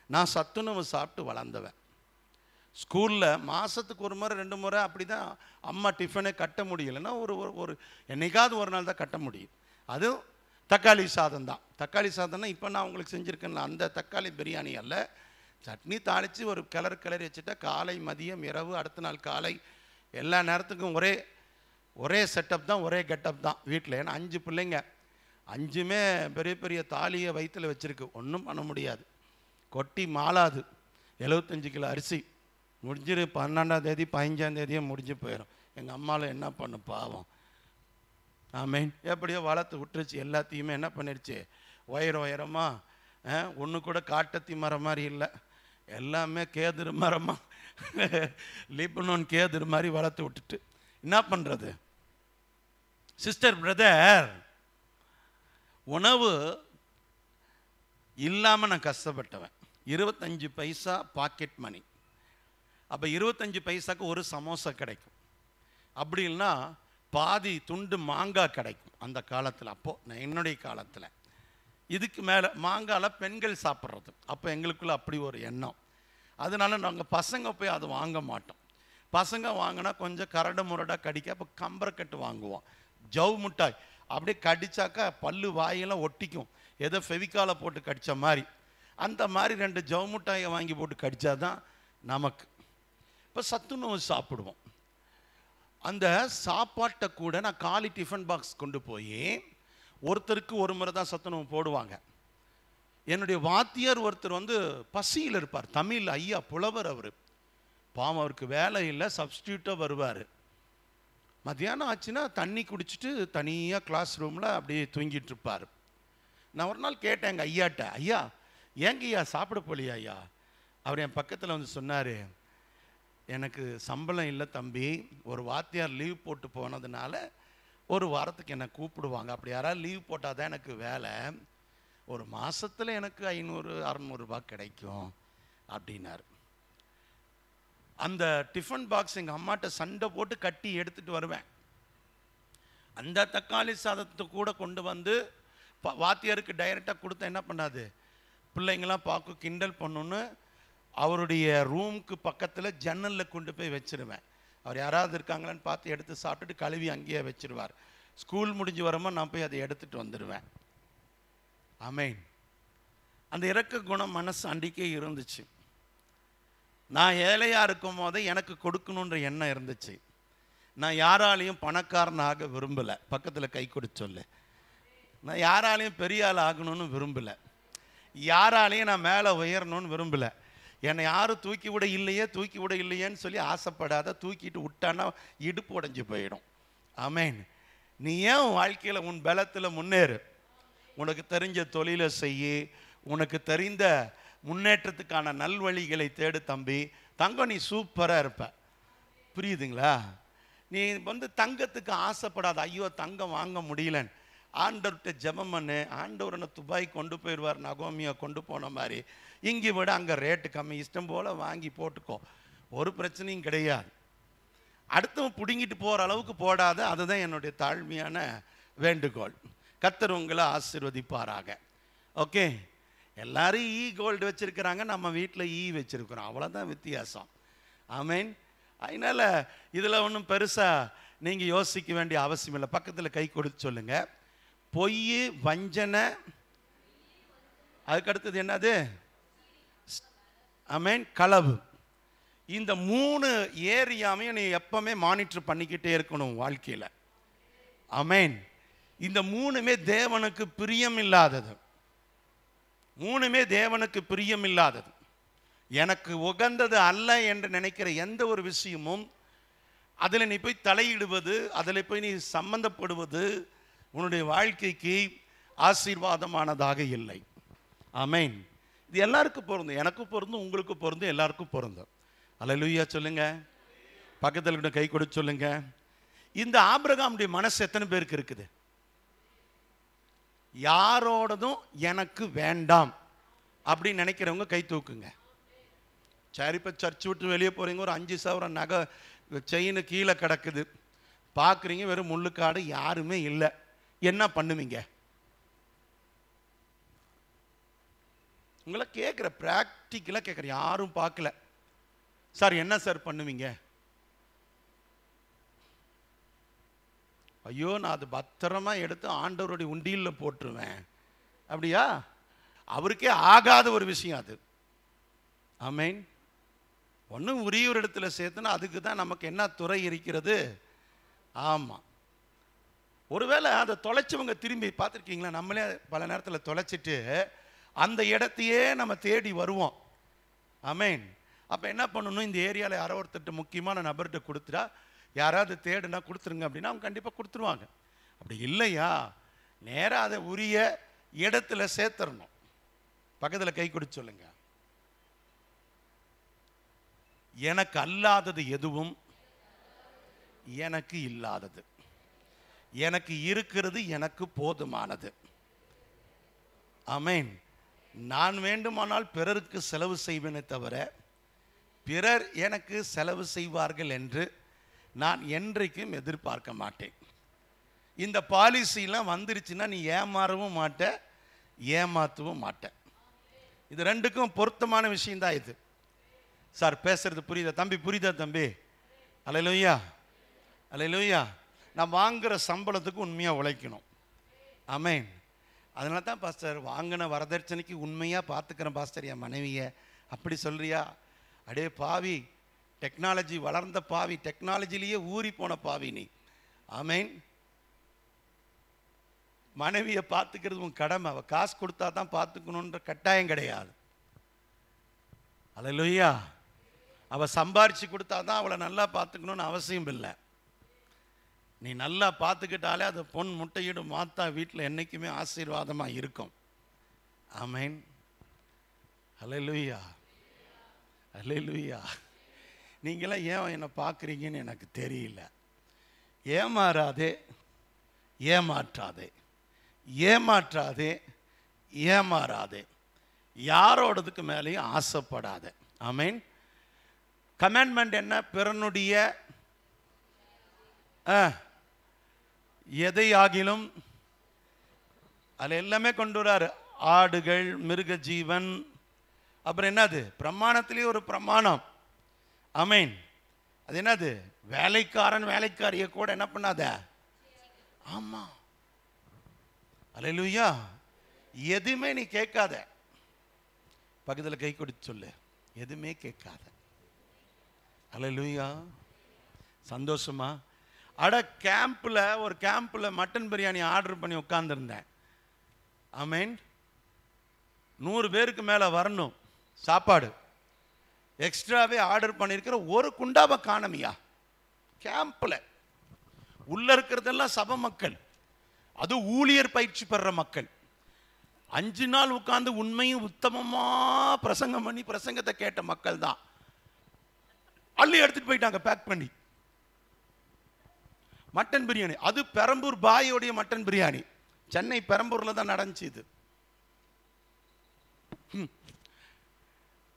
Speaker 1: நான் சத்துணவு சாப்பிட்டு வளர்ந்தவன். ஸ்கூலில் மாதத்துக்கு ஒரு முறை 2 முறை அப்படி தான் அம்மா டிஃபனே கட்ட முடியலைன்னா ஒரு என்னைக்காவது ஒரு நாள் தான் கட்ட முடியும். அதுவும் தக்காளி சாதம் தான். தக்காளி சாதம்னா இப்போ நான் உங்களுக்கு செஞ்சுருக்கேன்ல அந்த தக்காளி பிரியாணி அல்ல, சட்னி தாளித்து ஒரு கிளறி வச்சுட்டா காலை மதியம் இரவு அடுத்த நாள் காலை எல்லா நேரத்துக்கும் ஒரே செட்டப் தான், ஒரே கெட்டப் தான் வீட்டில். ஏன்னா 5 பிள்ளைங்க, 5மே பெரிய பெரிய தாலியை வயிற்றில் வச்சுருக்கு, ஒன்றும் பண்ண முடியாது, கொட்டி மாளாது. 75 கிலோ அரிசி முடிஞ்சிரு 12ஆம் தேதி 15ஆம் தேதியே முடிஞ்சு போயிடும். எங்கள் அம்மாவில் என்ன பண்ணு பாவம். ஆமேன். எப்படியோ வளர்த்து விட்டுருச்சு. எல்லாத்தையுமே என்ன பண்ணிடுச்சு, உயரமாக ஒன்று கூட காட்டத்தி மரம் மாதிரி இல்லை, எல்லாமே கேதுரு மரமாக லீபனோன் கேதுரு மாதிரி வளர்த்து விட்டுட்டு என்ன பண்ணுறது. சிஸ்டர் பிரதர், உணவு இல்லாமல் நான் கஷ்டப்பட்டவன். 25 பைசா பாக்கெட் மணி. அப்போ 25 பைசாக்கு ஒரு சமோசா கிடைக்கும், அப்படி இல்லைன்னா பாதி துண்டு மாங்காய் கிடைக்கும் அந்த காலத்தில். அப்போது என்னுடைய காலத்தில் இதுக்கு மேலே மாங்காயில் பெண்கள் சாப்பிட்றது. அப்போ எங்களுக்குள்ள அப்படி ஒரு எண்ணம். அதனால நாங்கள் பசங்க போய் அதை வாங்க மாட்டோம். பசங்க வாங்கினா கொஞ்சம் கரடு முரடாக கடிக்க, அப்போ கம்பரக்கட்டு வாங்குவோம், ஜவ் மிட்டாய். அப்படியே கடிச்சாக்கா பல்லு வாயெல்லாம் ஒட்டிக்கும், ஏதோ ஃபெவிக்காலை போட்டு கடித்த மாதிரி. அந்த மாதிரி 2 ஜவ் மிட்டாயை வாங்கி போட்டு கடித்தா தான் நமக்கு. இப்போ சத்துணவு சாப்பிடுவோம். அந்த சாப்பாட்டை கூட நான் காலி டிஃபன் பாக்ஸ் கொண்டு போய் ஒருத்தருக்கு ஒரு முறை தான் சத்துணவு போடுவாங்க. என்னுடைய வாத்தியார் ஒருத்தர் பசியில் இருப்பார், தமிழ் ஐயா புலவர். அவர் பாவம், அவருக்கு வேலை இல்லை, சப்ஸ்டியூட்டாக வருவார். மத்தியானம் ஆச்சுன்னா தண்ணி குடிச்சிட்டு தனியாக கிளாஸ் ரூமில் அப்படியே தூங்கிட்டு இருப்பார். நான் ஒரு நாள் கேட்டேன் எங்கள் ஐயாட்ட, ஐயா ஏங்க ஐயா சாப்பிட போலியா ஐயா? அவர் என் பக்கத்தில் சொன்னார், எனக்கு சம்பளம் இல்லை தம்பி, ஒரு வாத்தியார் லீவ் போட்டு போனதுனால ஒரு வாரத்துக்கு என்னை கூப்பிடுவாங்க, அப்படி யாராவது லீவ் போட்டால் தான் எனக்கு வேலை, ஒரு மாதத்தில் எனக்கு 500-600 ரூபாய் கிடைக்கும் அப்படின்னார். அந்த டிஃபன் பாக்ஸ் எங்கள் அம்மாட்ட சண்டை போட்டு கட்டி எடுத்துகிட்டு வருவேன். அந்த தக்காளி சாதத்தை கூட கொண்டு வந்து வாத்தியாருக்கு டைரெக்டாக கொடுத்தா என்ன பண்ணாது, பிள்ளைங்களாம் பார்க்க கிண்டல் பண்ணுன்னு அவருடைய ரூமுக்கு பக்கத்தில் ஜன்னலில் கொண்டு போய் வச்சிருவேன். அவர் யாராவது இருக்காங்களான்னு பார்த்து எடுத்து சாப்பிட்டுட்டு கழுவி அங்கேயே வச்சிருவார். ஸ்கூல் முடிஞ்சு வரமோ நான் போய் அதை எடுத்துகிட்டு வந்துடுவேன். ஆமேன். அந்த இரக்க குணம் மனசு அன்றைக்கே இருந்துச்சு. நான் ஏழையாக இருக்கும் போதே எனக்கு கொடுக்கணுன்ற எண்ணம் இருந்துச்சு. நான் யாராலையும் பணக்காரனாக விரும்பலை. பக்கத்தில் கை கொடுத்து சொல்லு. நான் யாராலையும் பெரிய ஆள் ஆகணும்னு விரும்பலை, யாராலையும் நான் மேலே உயரணும்னு விரும்பலை. என்னை யாரும் தூக்கி விட இல்லையேன்னு சொல்லி ஆசைப்படாத. தூக்கிட்டு விட்டான்னா இடுப்பு உடைஞ்சு போயிடும். ஆமேன். நீ ஏன் வாழ்க்கையில் உன் பலத்தில் முன்னேறு, உனக்கு தெரிஞ்ச தொழிலை செய்யி, உனக்கு தெரிந்த முன்னேற்றத்துக்கான நல்வழிகளை தேடு தம்பி. தங்கம் நீ சூப்பராக இருப்ப, புரியுதுங்களா? நீ தங்கத்துக்கு ஆசைப்படாத, ஐயோ தங்கம் வாங்க முடியலன்னு ஆண்டவர்கிட்ட ஜெபம் பண்ணு. ஆண்டவரனை துபாய் கொண்டு போயிடுவார், நகோமியா கொண்டு போன மாதிரி. இங்கே விட அங்கே ரேட்டு கம்மி, இஷ்டம் போல் வாங்கி போட்டுக்கோ, ஒரு பிரச்சனையும் கிடையாது. அடுத்தவன் பிடுங்கிட்டு போகிற அளவுக்கு போடாத. அதுதான் என்னுடைய தாழ்மையான வேண்டுகோள். கர்த்தர் உங்களை ஆசீர்வதிப்பாராக. ஓகே. எல்லாரும் கோல்டு வச்சுருக்கிறாங்க, நம்ம வீட்டில் வச்சுருக்கிறோம், அவ்வளோதான் வித்தியாசம். ஆமேன். அதனால் இதில் ஒன்றும் பெருசாக நீங்கள் யோசிக்க வேண்டிய அவசியம் இல்லை. பக்கத்தில் கை கொடுத்து சொல்லுங்கள், பொய் வஞ்சனை அதுக்கு அடுத்தது என்னது? ஆமென், களவு. இந்த 3 ஏரியாவையும் நீ எப்பவுமே மானிட்டர் பண்ணிக்கிட்டே இருக்கணும் வாழ்க்கையில். ஆமென். இந்த 3மே தேவனுக்கு பிரியமில்லாதது. 3மே தேவனுக்கு பிரியமில்லாதது. எனக்கு உகந்தது அல்ல என்று நினைக்கிற எந்த ஒரு விஷயமும் அதில் நீ போய் தலையிடுவது, அதில் போய் நீ சம்பந்தப்படுவது உன்னுடைய வாழ்க்கைக்கு ஆசீர்வாதமானதாக இல்லை. ஆமென். இது எல்லாருக்கும் பொருந்தும், எனக்கு பொருந்தும், உங்களுக்கு பொருந்தும், எல்லாருக்கும் பொருந்தும். அல்லேலூயா சொல்லுங்க. பக்கத்தில் கூட கை கொடுத்து சொல்லுங்க. இந்த ஆபிரகாமுடைய மனசு எத்தனை பேருக்கு இருக்குது? யாரோடதும் எனக்கு வேண்டாம் அப்படின்னு நினைக்கிறவங்க கை தூக்குங்க. சரி, இப்போ சர்ச் விட்டு வெளியே போகிறீங்க, ஒரு 5,000 நகை செயின் கீழே கிடக்குது, பார்க்குறீங்க, வெறும் முள்ளுக்காடு, யாருமே இல்லை, என்ன பண்ணுவீங்க? உங்களை கேட்குற, ப்ராக்டிக்கலாக கேட்குற, யாரும் பார்க்கல சார், என்ன சார் பண்ணுவீங்க? ஐயோ, நான் அது பத்திரமா எடுத்து ஆண்டவருடைய உண்டியில் போட்டுருவேன். அப்படியா? அவருக்கே ஆகாத ஒரு விஷயம் அது. ஆமென். ஒன்றும் உரிய ஒரு இடத்துல சேர்த்துனா அதுக்கு தான் நமக்கு என்ன துறை இருக்கிறது? ஆமாம். ஒருவேளை அதை தொலைச்சவங்க திரும்பி பார்த்துருக்கீங்களா? நம்மளே பல நேரத்தில் தொலைச்சிட்டு அந்த இடத்தையே நம்ம தேடி வருவோம். ஆமென். அப்போ என்ன பண்ணணும்? இந்த ஏரியாவில் யாரோ ஒருத்தர் முக்கியமான நபர்கிட்ட கொடுத்துட்டா, யாராவது தேடுனா கொடுத்துருங்க அப்படின்னா அவங்க கண்டிப்பாக கொடுத்துருவாங்க. அப்படி இல்லையா, நேராக அதை உரிய இடத்துல சேர்த்துடணும். பக்கத்தில் கை கொடுத்து சொல்லுங்க. எனக்கு அல்லாதது எதுவும் எனக்கு இல்லாதது, எனக்கு இருக்கிறது எனக்கு போதுமானது. ஆமென். நான் வேண்டுமானால் பிறருக்கு செலவு செய்வேனே தவிர பிறர் எனக்கு செலவு செய்வார்கள் என்று நான் என்றைக்கும் எதிர்பார்க்க மாட்டேன். இந்த பாலிசிலாம் வந்துருச்சுன்னா நீ ஏமாறவும் மாட்ட, ஏமாற்றவும் மாட்ட. இது ரெண்டுக்கும் பொருத்தமான விஷயம்தான் இது. சார் பேசுறது புரியுதா தம்பி? புரியுதா தம்பி? அல்லேலூயா, அல்லேலூயா. நான் வாங்குகிற சம்பளத்துக்கு உண்மையாக உழைக்கணும். ஆமென். அதனால தான் பாஸ்டர் வாங்கின வரதட்சணைக்கு உண்மையாக பார்த்துக்கிறேன் பாஸ்டர் என் மனைவியை. அப்படி சொல்கிறியா? அடே பாவி, டெக்னாலஜி வளர்ந்த பாவி, டெக்னாலஜிலேயே ஊறி போன பாவி நீ. ஆமென். மனைவியை பார்த்துக்கிறது உன் கடமை. அவள் காசு கொடுத்தா தான் பார்த்துக்கணுன்ற கட்டாயம் கிடையாது. அல்லேலூயா. அவள் சம்பாரித்து கொடுத்தா தான் அவளை நல்லா பார்த்துக்கணுன்னு அவசியம் இல்லை. நீ நல்லா பார்த்துக்கிட்டாலே அது பொன் முட்டையிடு மாத்தா வீட்டில் என்றைக்குமே ஆசீர்வாதமாக இருக்கும். ஆமென். அல்லேலூயா, அல்லேலூயா. நீங்களாம் ஏன் என்னை பார்க்குறீங்கன்னு எனக்கு தெரியல. ஏமாறாதே, ஏமாற்றாதே, ஏமாற்றாதே, ஏமாறாதே, யாரோடதுக்கு மேலேயும் ஆசைப்படாதே. ஆமென். கமாண்ட்மெண்ட் என்ன? பிறனுடைய எதையாகிலும் அதில் எல்லாமே கொண்டு வராரு. ஆடுகள், மிருக ஜீவன், அப்புறம் என்னது? பிரமாணத்திலேயே ஒரு பிரமாணம். ஆமென். அது என்னது? வேலைக்காரன் வேலைக்காரிய கூட என்ன பண்ணாத? ஆமா. அல்லேலூயா. எதுவுமே நீ கேட்காத. பக்கத்தில் கை கொடுத்து சொல்லு, எதுவுமே கேட்காத. அல்லேலூயா. சந்தோஷமா? அட கேம்பில், ஒரு கேம்பில் மட்டன் பிரியாணி ஆர்டர் பண்ணி உட்காந்துருந்தேன். ஆமென். 100 பேருக்கு மேலே வரணும் சாப்பாடு. எக்ஸ்ட்ராவே ஆர்டர் பண்ணியிருக்கிற ஒரு குண்டாவை காணமியா கேம்பில். உள்ள இருக்கிறதெல்லாம் சபை மக்கள், அது ஊழியர் பயிற்சி பெற மக்கள். 5 நாள் உட்கார்ந்து உண்மையும் உத்தமமாக பிரசங்கம் பண்ணி பிரசங்கத்தை கேட்ட மக்கள் தான். அள்ளி எடுத்துட்டு போயிட்டாங்க பேக் பண்ணி. மட்டன் பிரியாணி, அது பெரம்பூர் பாயோடைய மட்டன் பிரியாணி. சென்னை பெரம்பூர்ல தான் நடந்துச்சு இது.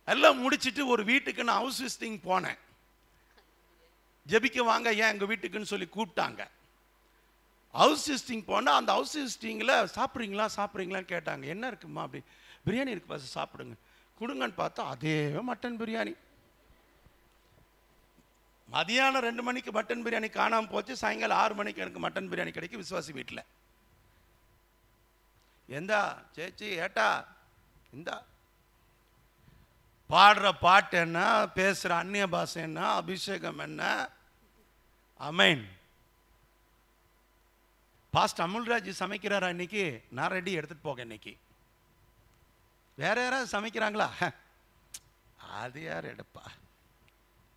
Speaker 1: எல்லாம் முடிச்சிட்டு ஒரு வீட்டுக்கு நான் ஹவுஸ் விசிட்டிங் போனேன். ஜெபிக்க வாங்க ஏன் எங்கள் வீட்டுக்குன்னு சொல்லி கூப்பிட்டாங்க. ஹவுஸ் விசிட்டிங் போனால் அந்த ஹவுஸ் விசிட்டிங்கில் சாப்பிட்றீங்களா சாப்பிட்றீங்களான்னு கேட்டாங்க. என்ன இருக்குமா? அப்படி பிரியாணி இருக்கு பாஸ், சாப்பிடுங்க கொடுங்கன்னு பார்த்தா அதே மட்டன் பிரியாணி. மதியானம் 2 மணிக்கு மட்டன் பிரியாணி காணாமல் போச்சு. சாயங்காலம் 6 மணிக்கு எனக்கு மட்டன் பிரியாணி கிடைக்கும் விசுவாசி வீட்டில். எந்தா சேச்சி ஏட்டா இந்த பாடுற பாட்டு என்ன, பேசுகிற அந்நிய பாஷை என்ன, அபிஷேகம் என்ன? ஆமென். பாஸ்டர் அமுல்ராஜ் சமைக்கிறாரா இன்னைக்கு? நான் ரெடி, எடுத்துட்டு போக. இன்னைக்கு வேற யாராவது சமைக்கிறாங்களா? அது யார் எடுப்பா?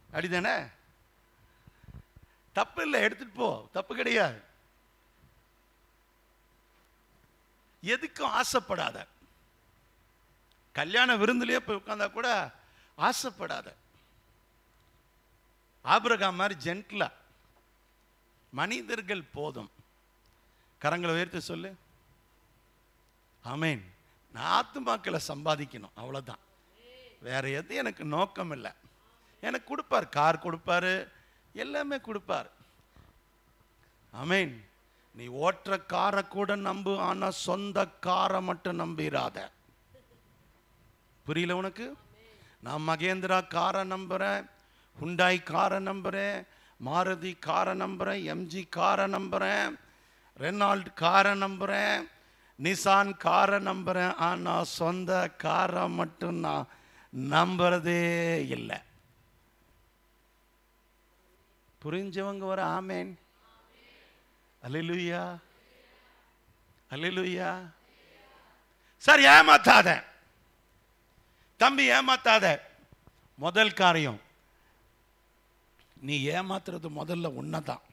Speaker 1: அப்படிதானே? தப்பு இல்லை, எடுத்துட்டு போ, தப்பு கிடையாது. எதுக்கும் ஆசைப்படாத. கல்யாண விருந்துலயே போய் உட்கார்ந்தா கூட ஆசைப்படாத. ஆபிரகாம் மாதிரி ஜென்டிலா, மனிதர்கள் போதும். கரங்களை உயர்த்தி சொல்லு, ஆமென். நான் ஆத்துமாக்களை சம்பாதிக்கணும், அவ்வளவுதான். வேற எது எனக்கு நோக்கம் இல்லை. எனக்கு கொடுப்பார், கார் கொடுப்பாரு, எல்லாமே கொடுப்பார். ஆமென். நீ ஓட்டுற காரை கூட நம்பு, ஆனா சொந்த காரை மட்டும் நம்பிராத. புரியல உனக்கு? நான் மகேந்திரா காரை நம்புறேன், ஹுண்டாய் காரை நம்புறேன், மாருதி காரை நம்புறேன், எம்ஜி காரை நம்புறேன், ரெனால்ட் காரை நம்புறேன், நிசான் காரை நம்புறேன். ஆனா சொந்த காரை மட்டும் நான் நம்புறதே இல்லை. புரிஞ்சவங்க வர ஆமேன். அல்லேலூயா, அல்லேலூயா. சரி, ஏமாத்தாத தம்பி, ஏமாத்தாத. முதல் காரியம், நீ ஏமாத்துறது முதல்ல உன்னதான்.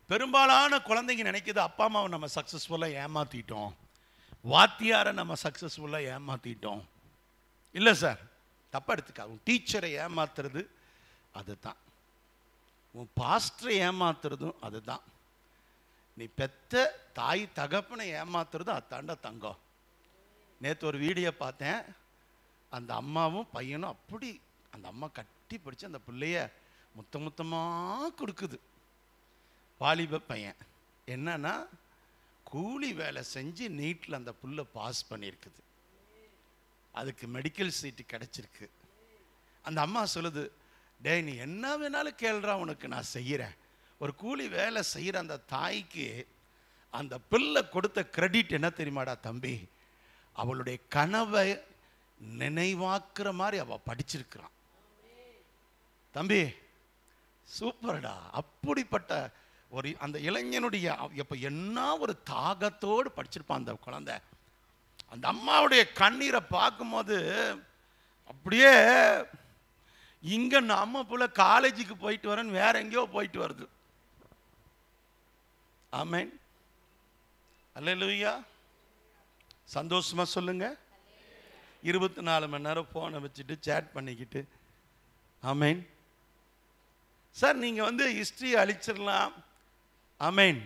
Speaker 1: பெரும்பாலான குழந்தைங்க நினைக்குது, அப்பா அம்மாவை நம்ம சக்சஸ்ஃபுல்லாக ஏமாத்திட்டோம், வாத்தியாரை நம்ம சக்சஸ்ஃபுல்லாக ஏமாத்திட்டோம். இல்லை சார், தப்பா எடுத்துக்க. உன் டீச்சரை ஏமாத்துறது அதுதான், உன் பாஸ்டரை ஏமாத்துறதும் அதுதான், நீ பெத்த தாய் தகப்பனை ஏமாத்துறதும் அத்தாண்ட தங்கம். நேற்று ஒரு வீடியோ பார்த்தேன். அந்த அம்மாவும் பையனும் அப்படி, அந்த அம்மா கட்டி பிடிச்சி அந்த பிள்ளைய முத்தமாக கொடுக்குது. வாலிப பையன் என்னன்னா, கூலி வேலை செஞ்சு நீட்டில் அந்த புள்ள பாஸ் பண்ணியிருக்குது, அதுக்கு மெடிக்கல் சீட்டு கிடைச்சிருக்கு. அந்த அம்மா சொல்லுது, டேய் நீ என்ன வேணாலும் கேள்றா, உனக்கு நான் செய்கிறேன். ஒரு கூலி வேலை செய்கிற அந்த தாய்க்கு அந்த பிள்ளை கொடுத்த கிரெடிட் என்ன தெரியுமாடா தம்பி? அவளுடைய கனவை நினைவாக்குற மாதிரி அவள் படிச்சிருக்கிறான். தம்பி சூப்பர்டா. அப்படிப்பட்ட ஒரு அந்த இளைஞனுடைய இப்போ என்ன ஒரு தாகத்தோடு படிச்சிருப்பான் அந்த குழந்தை. அந்த அம்மாவுடைய கண்ணீரை பார்க்கும்போது அப்படியே, இங்கே நம்ம புள்ள காலேஜுக்கு போயிட்டு வரேன்னு வேற எங்கேயோ போயிட்டு வருது. ஆமென், அல்லேலூயா. சந்தோஷமா சொல்லுங்க. 24 மணி நேரம் போனை வச்சுட்டு சேட் பண்ணிக்கிட்டு. ஆமென். சார் நீங்க ஹிஸ்டரி அழிச்சிடலாம், ஆமென்,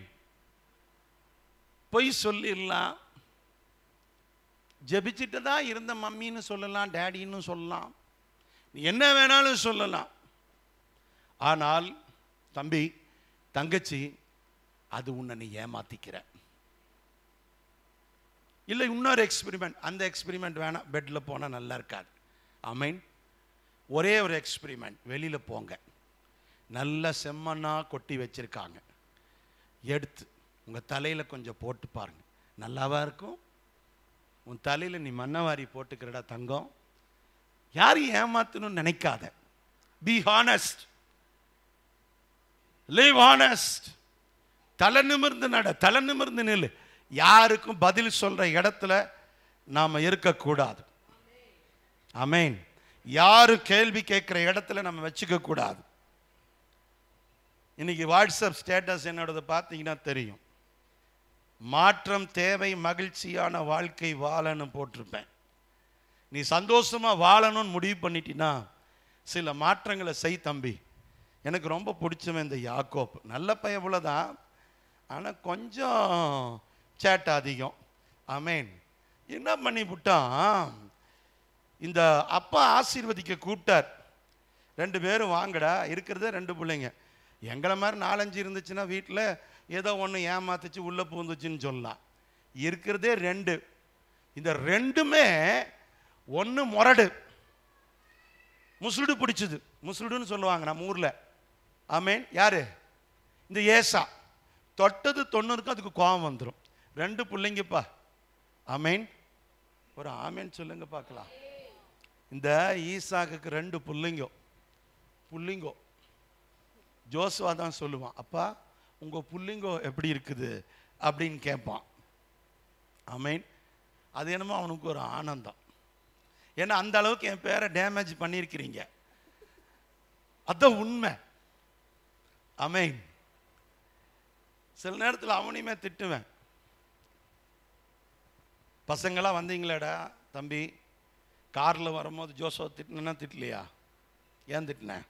Speaker 1: பொய் சொல்லிடலாம், ஜெபிச்சுட்டு தான் இருந்த மம்மின்னு சொல்லலாம், டேடின்னு சொல்லலாம், என்ன வேணாலும் சொல்லலாம். ஆனால் தம்பி தங்கச்சி, அது உன்னை நீ ஏமாத்திக்கிற. இல்லை இன்னொரு எக்ஸ்பெரிமெண்ட், அந்த எக்ஸ்பெரிமெண்ட் வேணாம், பெட்டில் போனால் நல்லா இருக்காது. ஆமென். ஒரே ஒரு எக்ஸ்பெரிமெண்ட், வெளியில் போங்க, நல்ல செம்மண்ணாக கொட்டி வச்சுருக்காங்க, எடுத்து உங்கள் தலையில் கொஞ்சம் போட்டு பாருங்கள், நல்லாவா இருக்கும்? உன் தலையில் நீ மண்ணவாரி போட்டுக்கிறடா தங்கம். யாரையும் ஏமாத்தணும்னு நினைக்காத. Be honest, live honest. தலை நிமிர்ந்து நட, தலை நிமிர்ந்து நில்லு. யாருக்கும் பதில் சொல்ற இடத்துல நாம இருக்கக்கூடாது. ஆமென். யாரு கேள்வி கேட்கிற இடத்துல நம்ம வச்சுக்க கூடாது. இன்னைக்கு வாட்ஸ்அப் ஸ்டேட்டஸ் என்னோடது பார்த்தீங்கன்னா தெரியும். மாற்றம் தேவை, மகிழ்ச்சியான வாழ்க்கை வாழன்னு போட்டிருப்பேன். நீ சந்தோஷமா வாழணும்னு முடிவு பண்ணிட்டினா சில மாற்றங்களை செய் தம்பி. எனக்கு ரொம்ப பிடிச்சவன் இந்த யாக்கோப். நல்ல பையன் தான், ஆனால் கொஞ்சம் சேட்டை அதிகம். ஆமென். என்ன பண்ணி விட்டான், இந்த அப்பா ஆசீர்வதிக்க கூப்பிட்டார். 2 பேரும் வாங்கடா, இருக்கிறதே 2 பிள்ளைங்க. எங்களை மாதிரி 4-5 இருந்துச்சுன்னா வீட்டில் ஏதோ ஒன்று ஏமாத்துச்சு உள்ளே பூந்துச்சுன்னு சொல்லலாம். இருக்கிறதே 2. இந்த 2மே ஒன்று முரடு, முசுடு பிடிச்சது. முசுடுன்னு சொல்லுவாங்க நம்ம ஊரில். ஆமென். யாரு? இந்த ஏசா. தொட்டது 90க்கும் அதுக்கு கோபம் வந்துடும். 2 பிள்ளைங்கப்பா. ஆமென். ஒரு ஆமேன்னு சொல்லுங்க பார்க்கலாம். இந்த ஈசாக்குக்கு 2 புள்ளிங்கோ. ஜோசுவா தான் சொல்லுவான், அப்பா உங்க புள்ளிங்கோ எப்படி இருக்குது அப்படின்னு கேட்பான். ஆமேன். அது என்னமோ அவனுக்கு ஒரு ஆனந்தம். ஏன்னா அந்த அளவுக்கு என் பேரை டேமேஜ் பண்ணியிருக்கிறீங்க. அதான் உண்மை. ஆமேன். சில நேரத்தில் அவனையுமே திட்டுவேன். பசங்களாம் வந்தீங்களேடா தம்பி, காரில் வரும்போது ஜோசோ திட்டினா திட்டலையா? ஏன் திட்டினேன்?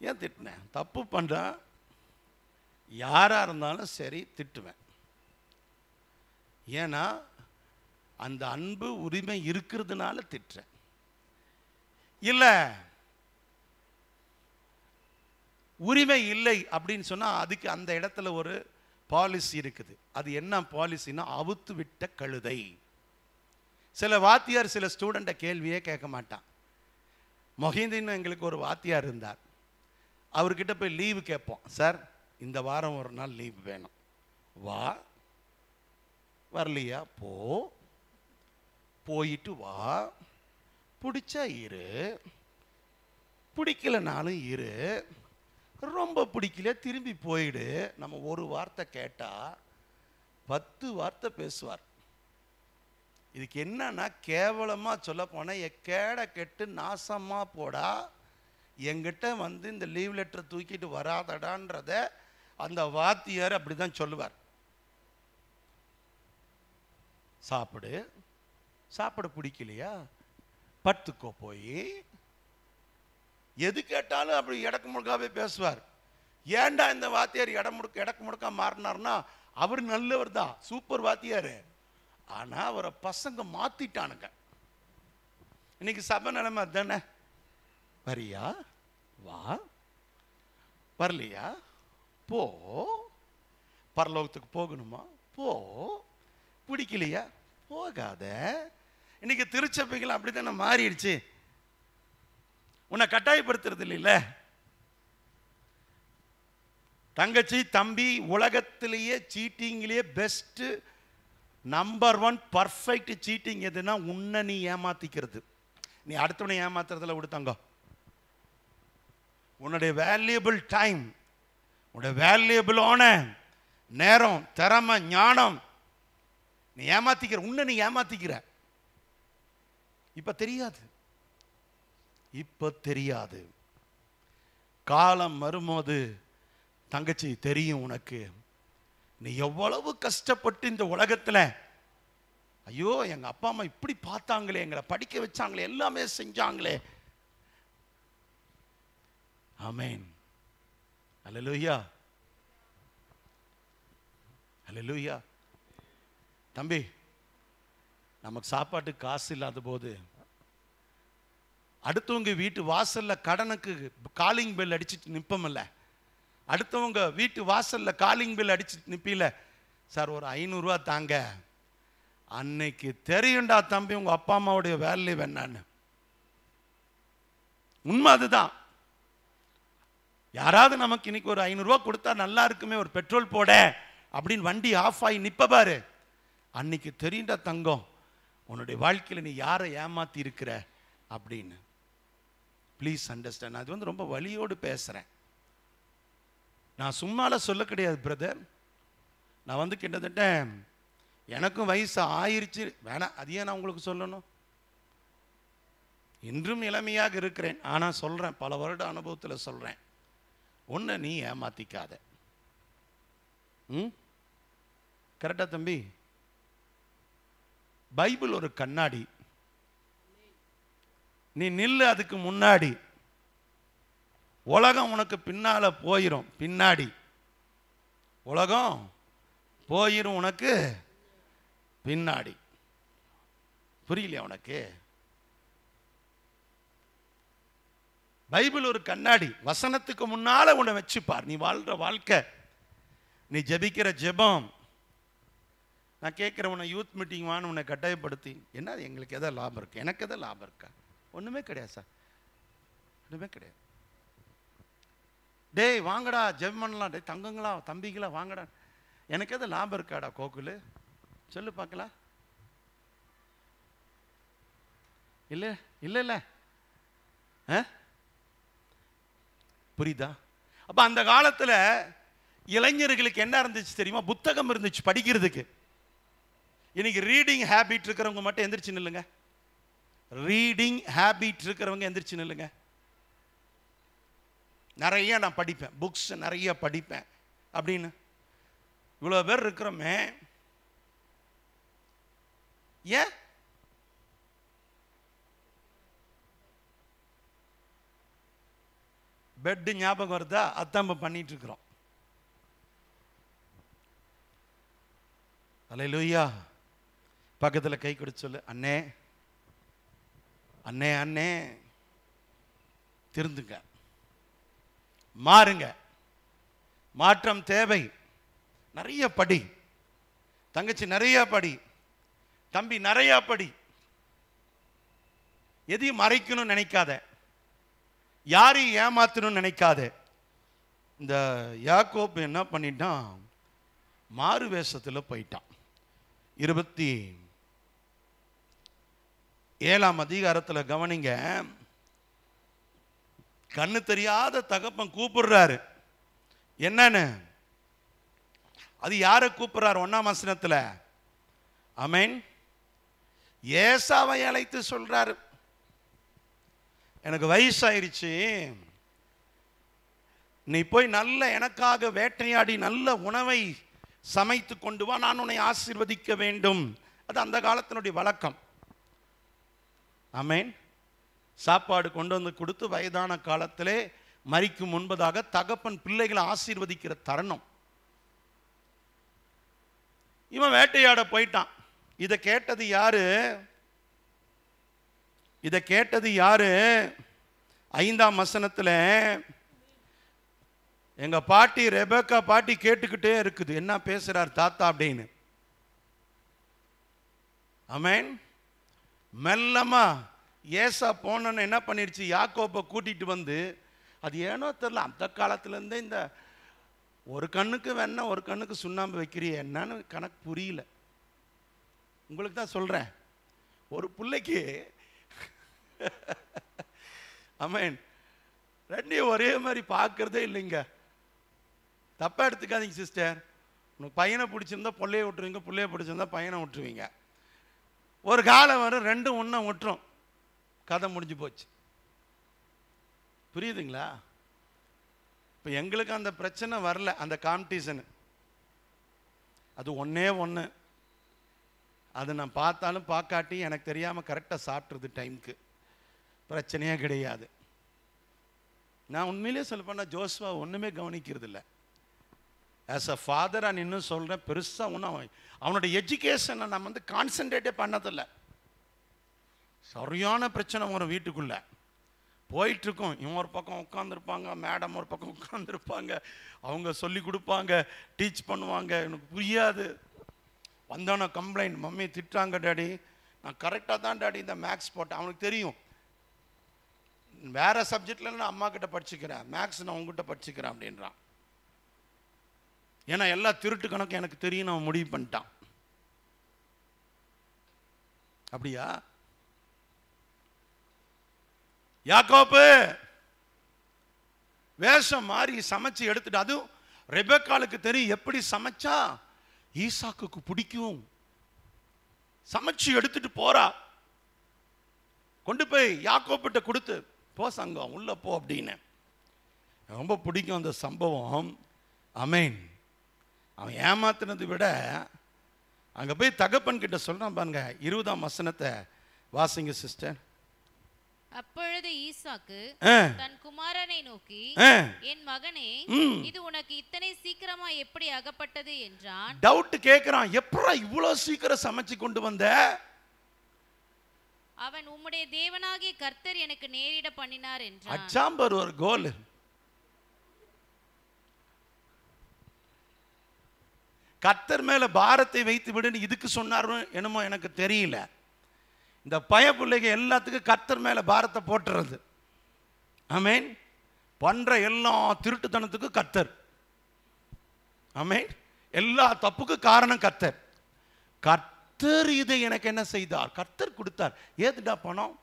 Speaker 1: ஏன் திட்டினேன்? தப்பு பண்ணுறேன், யாராக இருந்தாலும் சரி திட்டுவேன். ஏன்னா அந்த அன்பு உரிமை இருக்கிறதுனால திட்டுறேன். இல்லை உரிமை இல்லை அப்படின்னு சொன்னால் அதுக்கு அந்த இடத்துல ஒரு பாலிசி இருக்குது. அது என்ன பாலிசின்னா, அவுத்து விட்ட கழுதை. சில வாத்தியார் சில ஸ்டூடெண்ட்டை கேள்வியே கேட்க மாட்டான். மொஹிதீன் எங்களுக்கு ஒரு வாத்தியார் இருந்தார். அவர்கிட்ட போய் லீவு கேட்போம். சார் இந்த வாரம் ஒரு நாள் லீவு வேணும். வா. வரலையா போயிட்டு வா. பிடிச்சா இரு, பிடிக்கலனாலும் இரு, ரொம்ப பிடிக்கல திரும்பி போயிடு. நம்ம ஒரு வார்த்தை கேட்டா 10 வார்த்தை பேசுவார். இதுக்கு என்னன்னா, கேவலமா சொல்ல போனா எக்கேட கெட்டு நாசமா போடா, எங்கிட்ட வந்து இந்த லீவ் லெட்டர் தூக்கிட்டு வராதடான்றத அந்த வாத்தியார் அப்படிதான் சொல்லுவார். சாப்பிட பிடிக்கலையா, படுத்துக்கோ. போய் எது கேட்டாலும் அப்படி இடக்கு முழுக்காவே பேசுவார். ஏன்டா இந்த வாத்தியார் இடக்கு முழுக்கா மாறினார்னா, அவர் நல்லவர் தான், சூப்பர் வாத்தியார். ஆனா அவரை பசங்க மாத்திட்டானுங்க. இன்னைக்கு சபை நிலைமை தானே. வரியா வா, வரலையா போ. பரலோகத்துக்கு போகணுமா போ, பிடிக்கலையா போகாத. இன்னைக்கு திருச்சபைகள் அப்படித்தானே மாறிடுச்சு. உன்னை கட்டாயப்படுத்துறது இல்லைல்ல. தங்கச்சி தம்பி, உலகத்திலேயே சீட்டிங்லேயே பெஸ்ட் நம்பர் 1 பர்ஃபெக்ட் சீட்டிங் எதுனா, உன்னை நீ ஏமாத்திக்கிறது. நீ அடுத்தவனை ஏமாத்துறதுல விடுத்தாங்க. உன்னுடைய வேல்யூபிள் டைம், உன்னுடைய வேல்யூபிளான நேரம், திறமை, ஞானம் நீ ஏமாத்திக்கிற. உன்னை நீ ஏமாத்திக்கிற. இப்ப தெரியாது. காலம் வரும்போது தங்கச்சி தெரியும் உனக்கு, நீ எவ்வளவு கஷ்டப்பட்டு இந்த உலகத்துல, ஐயோ எங்க அப்பா அம்மா இப்படி பார்த்தாங்களே, எங்களை படிக்க வச்சாங்களே, எல்லாமே செஞ்சாங்களே. ஆமென். அல்லேலூயா, அல்லேலூயா. தம்பி, நமக்கு சாப்பாட்டுக்கு காசு இல்லாத போது அடுத்தவங்க வீட்டு வாசல்ல கடனுக்கு காலிங் பெல் அடிச்சுட்டு நிற்பமில்ல, அடுத்தவங்க வீட்டு வாசல்ல காலிங் பெல் அடிச்சுட்டு நிப்பில, சார் ஒரு 500 ரூபா தாங்க. அன்னைக்கு தெரியும்டா தம்பி உங்க அப்பா அம்மாவுடைய வேல்யூ என்னன்னு. உண்மை அதுதான். யாராவது நமக்கு இன்னைக்கு ஒரு 500 ரூபா கொடுத்தா நல்லா இருக்குமே, ஒரு பெட்ரோல் போட அப்படின்னு வண்டி ஆஃப் ஆகி நிப்ப பாரு, அன்னைக்கு தெரியும்டா தங்கம் உன்னுடைய வாழ்க்கையில் நீ யாரை ஏமாத்தி இருக்கிற அப்படின்னு. Please understand. அது வந்து ரொம்ப வலியோடு பேசுகிறேன். நான் சும்மால சொல்ல கிடையாது பிரதர். நான் வந்து கிட்டத்தட்ட எனக்கும் வயசு ஆயிருச்சு. வேணாம், அதையே நான் உங்களுக்கு சொல்லணும். இன்றும் இளமையாக இருக்கிறேன். ஆனால் சொல்கிறேன், பல வருட அனுபவத்தில் சொல்கிறேன், உன்னை நீ ஏமாத்திக்காத. கரெக்டா தம்பி? பைபிள் ஒரு கண்ணாடி. நீ நில்லு அதுக்கு முன்னாடி. உலகம் உனக்கு பின்னால போயிரும். பின்னாடி உலகம் போயிரும் உனக்கு பின்னாடி. புரியலையா உனக்கு? பைபிள் ஒரு கண்ணாடி. வசனத்துக்கு முன்னால உன்னை வச்சுப்பார். நீ வாழ்ற வாழ்க்கை, நீ ஜெபிக்கிற ஜெபம். நான் கேட்குறேன், உன்னை யூத் மீட்டிங் வான்னு உன்னை கட்டாயப்படுத்தி என்ன எங்களுக்கு எதாவது லாபம் இருக்கு? எனக்கு எதாவது லாபம் இருக்கா? ஒன்றுமே கிடையாது சார், ஒன்றுமே கிடையாது. டேய் வாங்கடா ஜெபம் பண்ணலாம், டே தங்கங்களா தம்பிங்களா வாங்கடா, எனக்கு எதாவது லாபம் இருக்காடா கோகுலு? சொல்லு பார்க்கலாம். இல்லை இல்லை இல்லை, புரியுதா? அப்ப அந்த காலத்துல இளைஞர்களுக்கு என்ன இருந்துச்சு தெரியுமா? புத்தகம் இருந்துச்சு படிக்கிறதுக்கு. இன்னைக்கு ரீடிங் ஹேபிட் இருக்கிறவங்க மட்டும் எந்திரிச்சு நில்லுங்க. ரீடிங் ஹேபிட் இருக்கிறவங்க எந்திரிச்சு நில்லுங்க. நிறைய நான் படிப்பேன், புக்ஸ் நிறைய படிப்பேன் அப்படின்னு இவ்வளோ பேர் இருக்கிறோமே, ஏன்? பெட்டு ஞாபகம் வருதா? அதான் பண்ணிட்டு இருக்கிறோம். அல்லேலூயா. பக்கத்தில் கை கொடுத்து சொல்லு, அண்ணே அண்ணே அண்ணே, திருந்துங்க, மாறுங்க, மாற்றம் தேவை. நிறைய படி தங்கச்சி, நிறைய படி தம்பி, நிறைய படி. எதையும் மறைக்கணும்னு நினைக்காத, யாரையும் ஏமாத்தணும்னு நினைக்காத. இந்த யாக்கோபு என்ன பண்ணிட்டான்? மாறு வேஷத்தில் போயிட்டான். 27ஆம் அதிகாரத்தில் கவனிங்க. கண்ணு தெரியாத தகப்பன் கூப்பிடுறாரு. என்னன்னு? அது யாரை கூப்பிடுறாரு? 1ஆம் வசனத்தில் ஆமென், ஏசாவை அழைத்து சொல்றாரு, எனக்கு வயசாயிருச்சு, நீ போய் நல்ல எனக்காக வேட்டையாடி நல்ல உணவை சமைத்து கொண்டு வா, நான் உன்னை ஆசீர்வதிக்க வேண்டும். அது அந்த காலத்தினுடைய வழக்கம். ஆமென். சாப்பாடு கொண்டு வந்து கொடுத்து வயதான காலத்திலே மரிக்கும் முன்பதாக தகப்பன் பிள்ளைகளை ஆசீர்வதிக்கிற தருணம். இவன் வேட்டையாட போயிட்டான். இதை கேட்டது யாரு? இதை கேட்டது யாரு? 5ஆம் வசனத்தில் எங்க பாட்டி ரெபேக்கா பாட்டி கேட்டுக்கிட்டே இருக்குது, என்ன பேசுறார் தாத்தா அப்படின்னு. ஆமென். மெல்லமா ஏசா போனன்னு என்ன பண்ணிருச்சு? யாக்கோபை கூட்டிட்டு வந்து, அது ஏனோ தெரியல, அந்த காலத்துலேருந்தே இந்த ஒரு கண்ணுக்கு வேணா ஒரு கண்ணுக்கு சுண்ணாம்பு வைக்கிறிய என்னன்னு கணக்கு புரியல. உங்களுக்கு தான் சொல்றேன், ஒரு பிள்ளைக்கு ஆமென் ரெண்டையும் ஒரே மாதிரி பார்க்கறதே இல்லைங்க. தப்பா எடுத்துக்காதீங்க சிஸ்டர். உனக்கு பையனை பிடிச்சிருந்தா பிள்ளைய விட்டுருவீங்க, பிள்ளைய பிடிச்சிருந்தா பையனை விட்டுருவீங்க. ஒரு காலம் வரும் ரெண்டும் ஒன்றை விட்டுரும், கதை முடிஞ்சு போச்சு. புரியுதுங்களா? இப்போ எங்களுக்கு அந்த பிரச்சனை வரல, அந்த காம்படிஷனு. அது ஒன்றே ஒன்று, அது நான் பார்த்தாலும் பார்க்காட்டி எனக்கு தெரியாமல் கரெக்டாக சாப்பிட்றது டைமுக்கு, பிரச்சனையே கிடையாது. நான் உண்மையிலே சொல்லப்போனால் ஜோஸ்வா ஒன்றுமே கவனிக்கிறது இல்லை. ஆஸ் அ ஃபாதராக நான் இன்னும் சொல்கிறேன், பெருசாக ஒன்றும் அவனோட எஜுகேஷனை நம்ம வந்து கான்சன்ட்ரேட்டே பண்ணதில்லை. சரியான பிரச்சனை வரும் வீட்டுக்குள்ளே, போயிட்டுருக்கோம். இவன் ஒரு பக்கம் உட்காந்துருப்பாங்க, மேடம் ஒரு பக்கம் உட்காந்துருப்பாங்க, அவங்க சொல்லி கொடுப்பாங்க, டீச் பண்ணுவாங்க, எனக்கு புரியாது. வந்தோன்னே கம்ப்ளைண்ட், மம்மி திட்டுறாங்க டாடி, நான் கரெக்டாக தான் டாடி இந்த மேக்ஸ் போட்டேன். அவனுக்கு தெரியும் வேறு சப்ஜெக்டில் நான் அம்மா கிட்ட படிச்சுக்கிறேன், மேக்ஸ் நான் உங்ககிட்ட படிச்சுக்கிறேன் அப்படின்றான். ஏன்னா எல்லா திருட்டு கணக்கு எனக்கு தெரியும், நான் முடிவு பண்ணிட்டான். அப்படியா? யாக்கோபு வேஷம் மாறி சமைச்சு எடுத்துட்டு, அதுவும் ரெபெக்காளுக்கு தெரியும் எப்படி சமைச்சா ஈசாக்குக்கு பிடிக்கும். சமைச்சு எடுத்துட்டு போறா, கொண்டு போய் யாக்கோபிட்ட கொடுத்து, போ சங்கம் உள்ள போ அப்படின்னு. ரொம்ப பிடிக்கும் அந்த சம்பவம். ஆமென். அவன் ஏமாத்தினதை விட அங்க போய் தகப்பன் கிட்ட சொல்றான் பாருங்க. 20ஆம் வசனத்தை வாசிங்க சிஸ்டர்.
Speaker 2: அப்பொழுது ஈசாக்கு தன் குமாரனை நோக்கி, என் மகனே, இது உனக்கு இத்தனை சீக்கிரமா எப்படி அகப்பட்டது என்றான்.
Speaker 1: டவுட் கேட்கிறான், எப்படா இவ்வளவு சீக்கிரம் சமைச்சு கொண்டு வந்த?
Speaker 2: அவன், உம்முடைய தேவனாகிய கர்த்தர் எனக்கு நேரிட பண்ணினார் என்றான்.
Speaker 1: அச்சாம்பர் ஒரு கோல். கர்த்தர் மேல பாரத்தை வைத்து விடுன்னு இதுக்கு சொன்னாரு என்னமோ எனக்கு தெரியல. இந்த பயப்பிள்ளைங்க எல்லாத்துக்கும் கர்த்தர் மேல பாரத்தை போட்டுறது. ஆமென். பண்ற எல்லா திருட்டுத்தனத்துக்கும் கர்த்தர். ஆமென். எல்லா தப்புக்கும் காரணம் கர்த்தர். கர்த்தர் இதை எனக்கு என்ன செய்தார்? கர்த்தர் கொடுத்தார். ஏதுடா பணம்?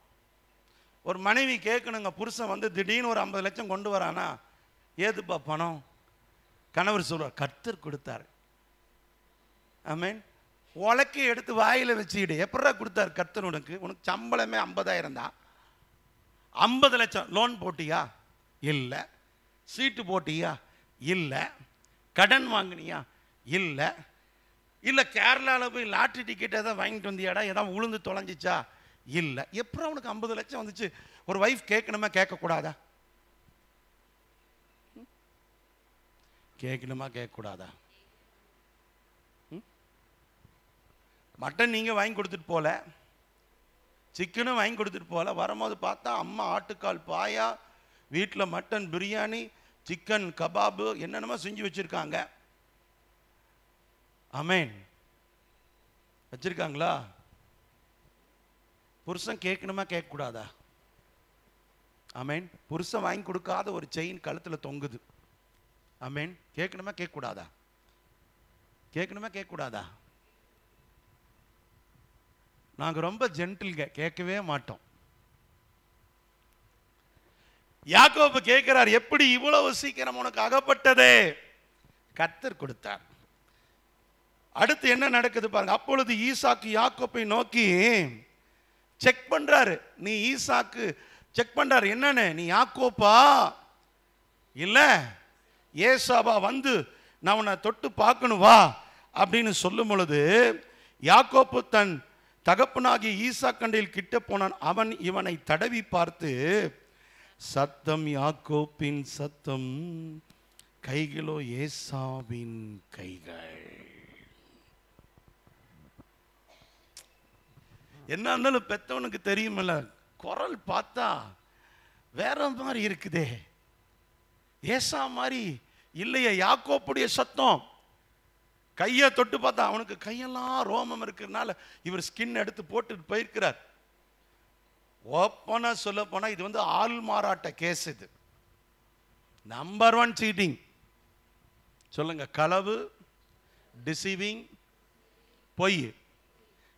Speaker 1: ஒரு மனைவி கேட்கணுங்க, புருஷன் வந்து திடீர்னு ஒரு 50 லட்சம் கொண்டு வரானா, ஏதுப்பா பணம்? கணவர் சொல்வார், கர்த்தர் கொடுத்தார். ஆமென். உலக்கை எடுத்து வாயில வச்சுக்கிட்டு, எப்படா கொடுத்தார் கர்த்தர் உனக்கு? உனக்கு சம்பளமே 50,000 தான். 50 லட்சம் லோன் போட்டியா? இல்லை. சீட்டு போட்டியா? இல்லை. கடன் வாங்கினியா? இல்லை. இல்லை கேரளாவில் போய் லாட்ரி டிக்கெட் எதாவது வாங்கிட்டு வந்தியாடா? ஏதாவது உளுந்து தொலைஞ்சிச்சா? இல்லை. எப்பறம் அவனுக்கு 50 லட்சம் வந்துச்சு? ஒரு வைஃப் கேட்கணுமா கேட்கக்கூடாதா? கேட்கணுமா கேட்கக்கூடாதா? மட்டன் நீங்கள் வாங்கி கொடுத்துட்டு போல, சிக்கனும் வாங்கி கொடுத்துட்டு போல, வரும்போது பார்த்தா அம்மா ஆட்டுக்கால் பாயா, வீட்டில் மட்டன் பிரியாணி, சிக்கன் கபாபு, என்னென்னமோ செஞ்சு வச்சுருக்காங்க. ஆமென். வச்சிருக்காங்களா? புருஷன் கேட்கணுமா கேட்கக்கூடாதா? ஆமென். புருஷன் வாங்கி கொடுக்காத ஒரு செயின் கழுத்தில் தொங்குது. ஆமென். கேட்கணுமா கேட்கக்கூடாதா? கேட்கணுமா கேட்கக்கூடாதா? நாங்கள் ரொம்ப ஜென்டில்ங்க, கேட்கவே மாட்டோம். யாக்கோபு கேட்கிறார், எப்படி இவ்வளவு சீக்கிரம் உனக்கு அகப்பட்டதே? கர்த்தர் கொடுத்தார். அடுத்து என்ன நடக்குது பாருங்க. அப்பொழுது ஈசாக்கு யாக்கோப்பை நோக்கி செக் பண்றாரு. நீ ஈசாக்கு செக் பண்றாரு, என்னன்னு? நீ யாக்கோப்பா இல்ல ஏசாவா? வந்து நான் உன்னை தொட்டு பார்க்கணும் வா அப்படின்னு சொல்லும் பொழுது, யாக்கோப்பு தன் தகப்பனாகிய ஈசாக்கண்டையில் கிட்ட போனான். அவன் இவனை தடவி பார்த்து, சத்தம் யாக்கோப்பின் சத்தம், கைகளோ ஏசாவின் கைகள். என்ன இருந்தாலும் பெத்தவனுக்கு தெரியுமில்ல, குரல் பார்த்தா வேற மாதிரி இருக்குதே, ஏசா மாதிரி இல்லையே. யாக்கோப்புடைய சத்தம். கையை தொட்டு பார்த்தா அவனுக்கு கையெல்லாம் ரோமம் இருக்கிறதுனால இவர் ஸ்கின் எடுத்து போட்டு போயிருக்கிறார். ஓப்பனா சொல்ல போனா இது வந்து ஆள் மாறாட்ட கேஸ். இது நம்பர் 1 சீட்டிங். சொல்லுங்க, களவு, டிசீவிங், பொய்.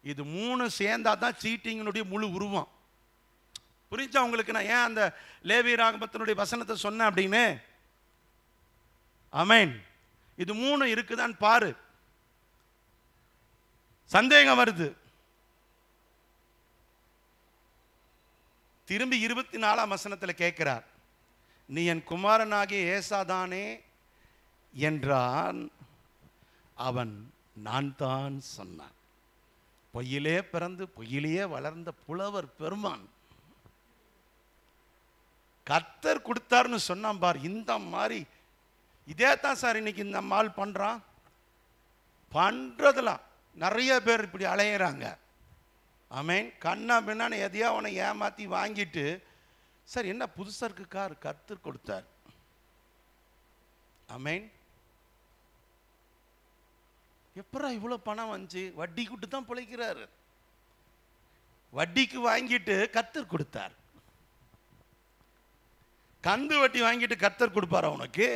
Speaker 1: இது 3 சேர்ந்தா தான் சீட்டிங்கினுடைய முழு உருவம். புரிஞ்சா உங்களுக்கு? நான் ஏன் அந்த லேவி ராகமத்தினுடைய வசனத்தை சொன்னேன் அப்படின்னு? ஆமென். இது 3 இருக்குதான்னு பாரு. சந்தேகம் வருது. திரும்பி 24ஆம் வசனத்தில் கேட்கிறார், நீ என் குமாரனாகிய ஏசாதானே என்றான். அவன் நான் தான் சொன்னான். பொய்யிலே பிறந்து பொய்யிலேயே வளர்ந்த புலவர் பெருமான். கர்த்தர் கொடுத்தார்னு சொன்னான் பார். இந்த மாதிரி இதே தான் சார் இன்னைக்கு இந்த மால் பண்றான். பண்றதெல்லாம் நிறைய பேர் இப்படி அலையிறாங்க. ஆமென். கண்ணா பின்னான்னு எதையா அவனை ஏமாத்தி வாங்கிட்டு, சார் என்ன புதுசா இருக்கு கார்? கர்த்தர் கொடுத்தார். ஆமென். எப்பரா இவ்வளோ பணம் வந்துச்சு? வட்டி கூட்டு தான் பிழைக்கிறாரு. வட்டிக்கு வாங்கிட்டு கர்த்தர் கொடுத்தார். கந்து வட்டி வாங்கிட்டு கர்த்தர் கொடுப்பாரா உனக்கு?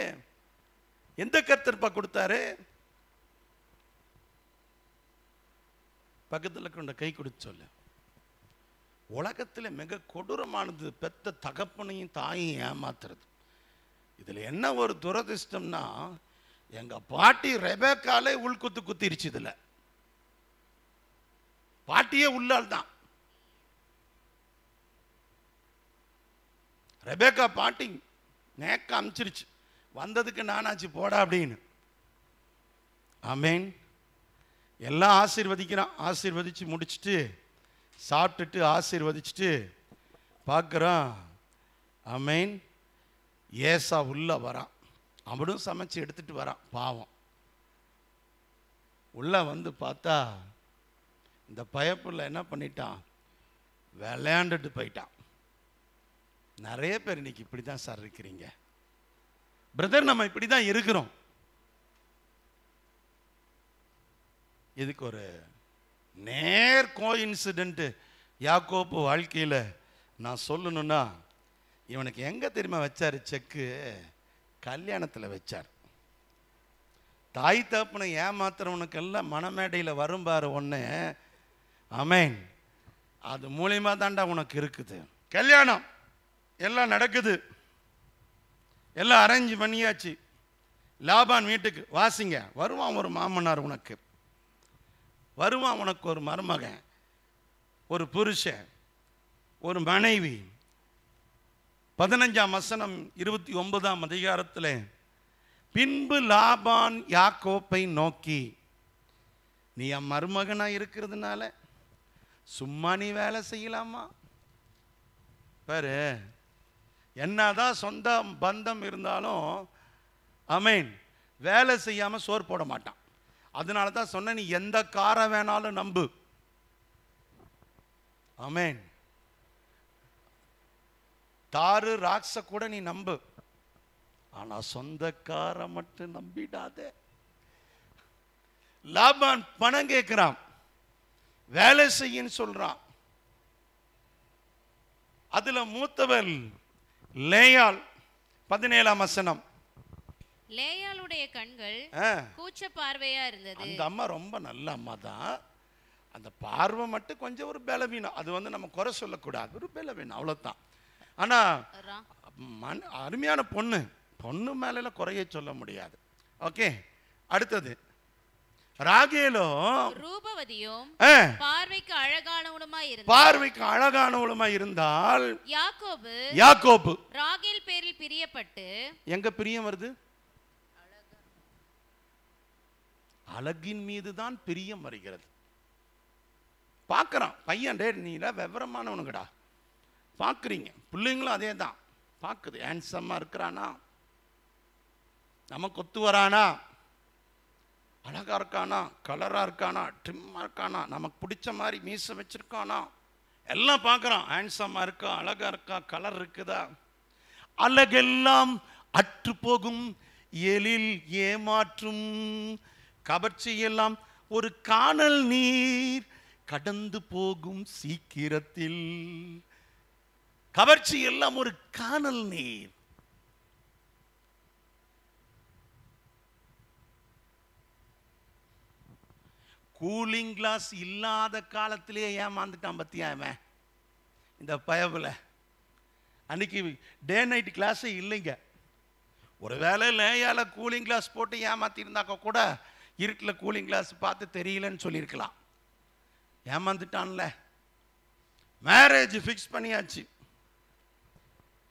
Speaker 1: எந்த கர்த்தர்ப்பா கொடுத்தாரு? பக்கத்தில் கொண்ட கை கொடுத்து சொல்லு. உலகத்தில் மிக கொடூரமானது பெத்த தகப்பனையும் தாயையும் ஏமாத்துறது. இதில் என்ன ஒரு துரதிர்ஷ்டம்னா, எங்க பாட்டி ரெபேக்காலே உள்குத்து குத்திருச்சு. இதுல பாட்டியே உள்ளால் தான். ரெபேக்கா பாட்டி நேக்க அமிச்சிருச்சு, வந்ததுக்கு நானாச்சு போடா அப்படின்னு. ஆமென். எல்லாம் ஆசீர்வதிக்கிறான். ஆசீர்வதிச்சு முடிச்சுட்டு சாப்பிட்டுட்டு ஆசீர்வதிச்சுட்டு பார்க்குறான். ஆமென். ஏசா உள்ள வரான். அவனும் சமைச்சு எடுத்துட்டு வரான். பாவம். உள்ள வந்து பார்த்தா இந்த பயப்புள்ள என்ன பண்ணிட்டான்? விளையாண்டுட்டு போயிட்டான். நிறைய பேர் இன்னைக்கு இப்படி தான் சார் இருக்கிறீங்க பிரதர். நம்ம இப்படி தான் இருக்கிறோம். இதுக்கு ஒரு நேர் கோஇன்சிடென்ட் யாக்கோப்பு வாழ்க்கையில் நான் சொல்லணும்னா, இவனுக்கு எங்கே தெரியுமா வச்சார் செக்கு? கல்யாணத்தில் வச்சார். தாய் தகப்பனை ஏமாத்துறவனுக்கெல்லாம் மணமேடையில் வரும்பாரு ஒன்று. ஆமென். அது மூலியமாக தாண்டா உனக்கு இருக்குது. கல்யாணம் எல்லாம் நடக்குது, எல்லாம் அரேஞ்ச் பண்ணியாச்சு. லாபான் வீட்டுக்கு வாசிங்க, வருவான் ஒரு மாமனார் உனக்கு, வருவான் உனக்கு ஒரு மருமகன், ஒரு புருஷன், ஒரு மனைவி. 15ஆம் வசனம் 29ஆம் அதிகாரத்தில், பின்பு லாபான் யாக்கோப்பை நோக்கி, நீ என் மருமகனா இருக்கிறதுனால சும்மா நீ வேலை செய்யலாமா? பாரு, என்னதான் சொந்த பந்தம் இருந்தாலும் ஆமென், வேலை செய்யாமல் சோறு போட மாட்டான். அதனால தான் சொன்ன, நீ எந்த காரை வேணாலும் நம்பு. ஆமென். தாரு ராக்ஸ கூட நீ நம்பு, ஆனா சொந்தக்கார மட்டும் நம்பிடாத. லாபான் பணம் கேட்கிறான், வேலை செய்யன்னு சொல்றான். அதுல மூத்தவள் லேயாள். 17ஆம் வசனம்,
Speaker 2: லேயாளுடைய கண்கள் கூச்ச பார்வையா இருந்தது.
Speaker 1: அந்த அம்மா ரொம்ப நல்ல அம்மா தான். அந்த பார்வை மட்டும் கொஞ்சம் ஒரு பலவீனம். அது நம்ம குறை சொல்லக்கூடாது, ஒரு பலவீனம், அவ்வளவுதான். ஆனா அருமையான பொண்ணு, பொண்ணு மேல குறைய சொல்ல முடியாது. ஓகே, அடுத்தது ராகேலோ
Speaker 2: ரூபவதியும்
Speaker 1: பார்வைக்கு அழகானவளுமா இருந்தால் யாக்கோபு
Speaker 2: ராகேல் பேரில் பிரியப்பட்டு. எங்க
Speaker 1: பிரியம் வருது? அழகின் மீது தான் பிரியம் வருகிறது. பார்க்கறான் பையன், டே நீ விவரமானவனுங்கடா, பார்க்குறீங்க, பிள்ளைங்களும் அதே தான் பார்க்குது. ஹேண்ட்ஸம்மா இருக்கிறானா, நமக்கு ஒத்து வரானா, அழகா இருக்கானா, கலரா இருக்கானா, ட்ரிம்மா இருக்கானா, நமக்கு பிடிச்ச மாதிரி மீசை வச்சிருக்கானா, எல்லாம் பார்க்குறான். ஹேண்ட்ஸம்மா இருக்கா, அழகா இருக்கா, கலர் இருக்குதா? அழகெல்லாம் அற்று போகும், எழில் ஏமாற்றும், கவர்ச்சி எல்லாம் ஒரு காணல் நீர் கடந்து போகும் சீக்கிரத்தில். கவர்ச்சி எல்லாம் ஒரு காணல் நீர். கூலிங் கிளாஸ் இல்லாத காலத்திலேயே ஏமாந்துட்டான் பத்தியா அவன் இந்த பயவுல. அன்னைக்கு டே நைட் கிளாஸே இல்லைங்க. ஒருவேளை லேயால கூலிங் கிளாஸ் போட்டு ஏமாத்தி இருந்தாக்க கூட இருட்டில் கூலிங் கிளாஸ் பார்த்து தெரியலன்னு சொல்லியிருக்கலாம். ஏமாந்துட்டான்ல. மேரேஜ் ஃபிக்ஸ் பண்ணியாச்சு,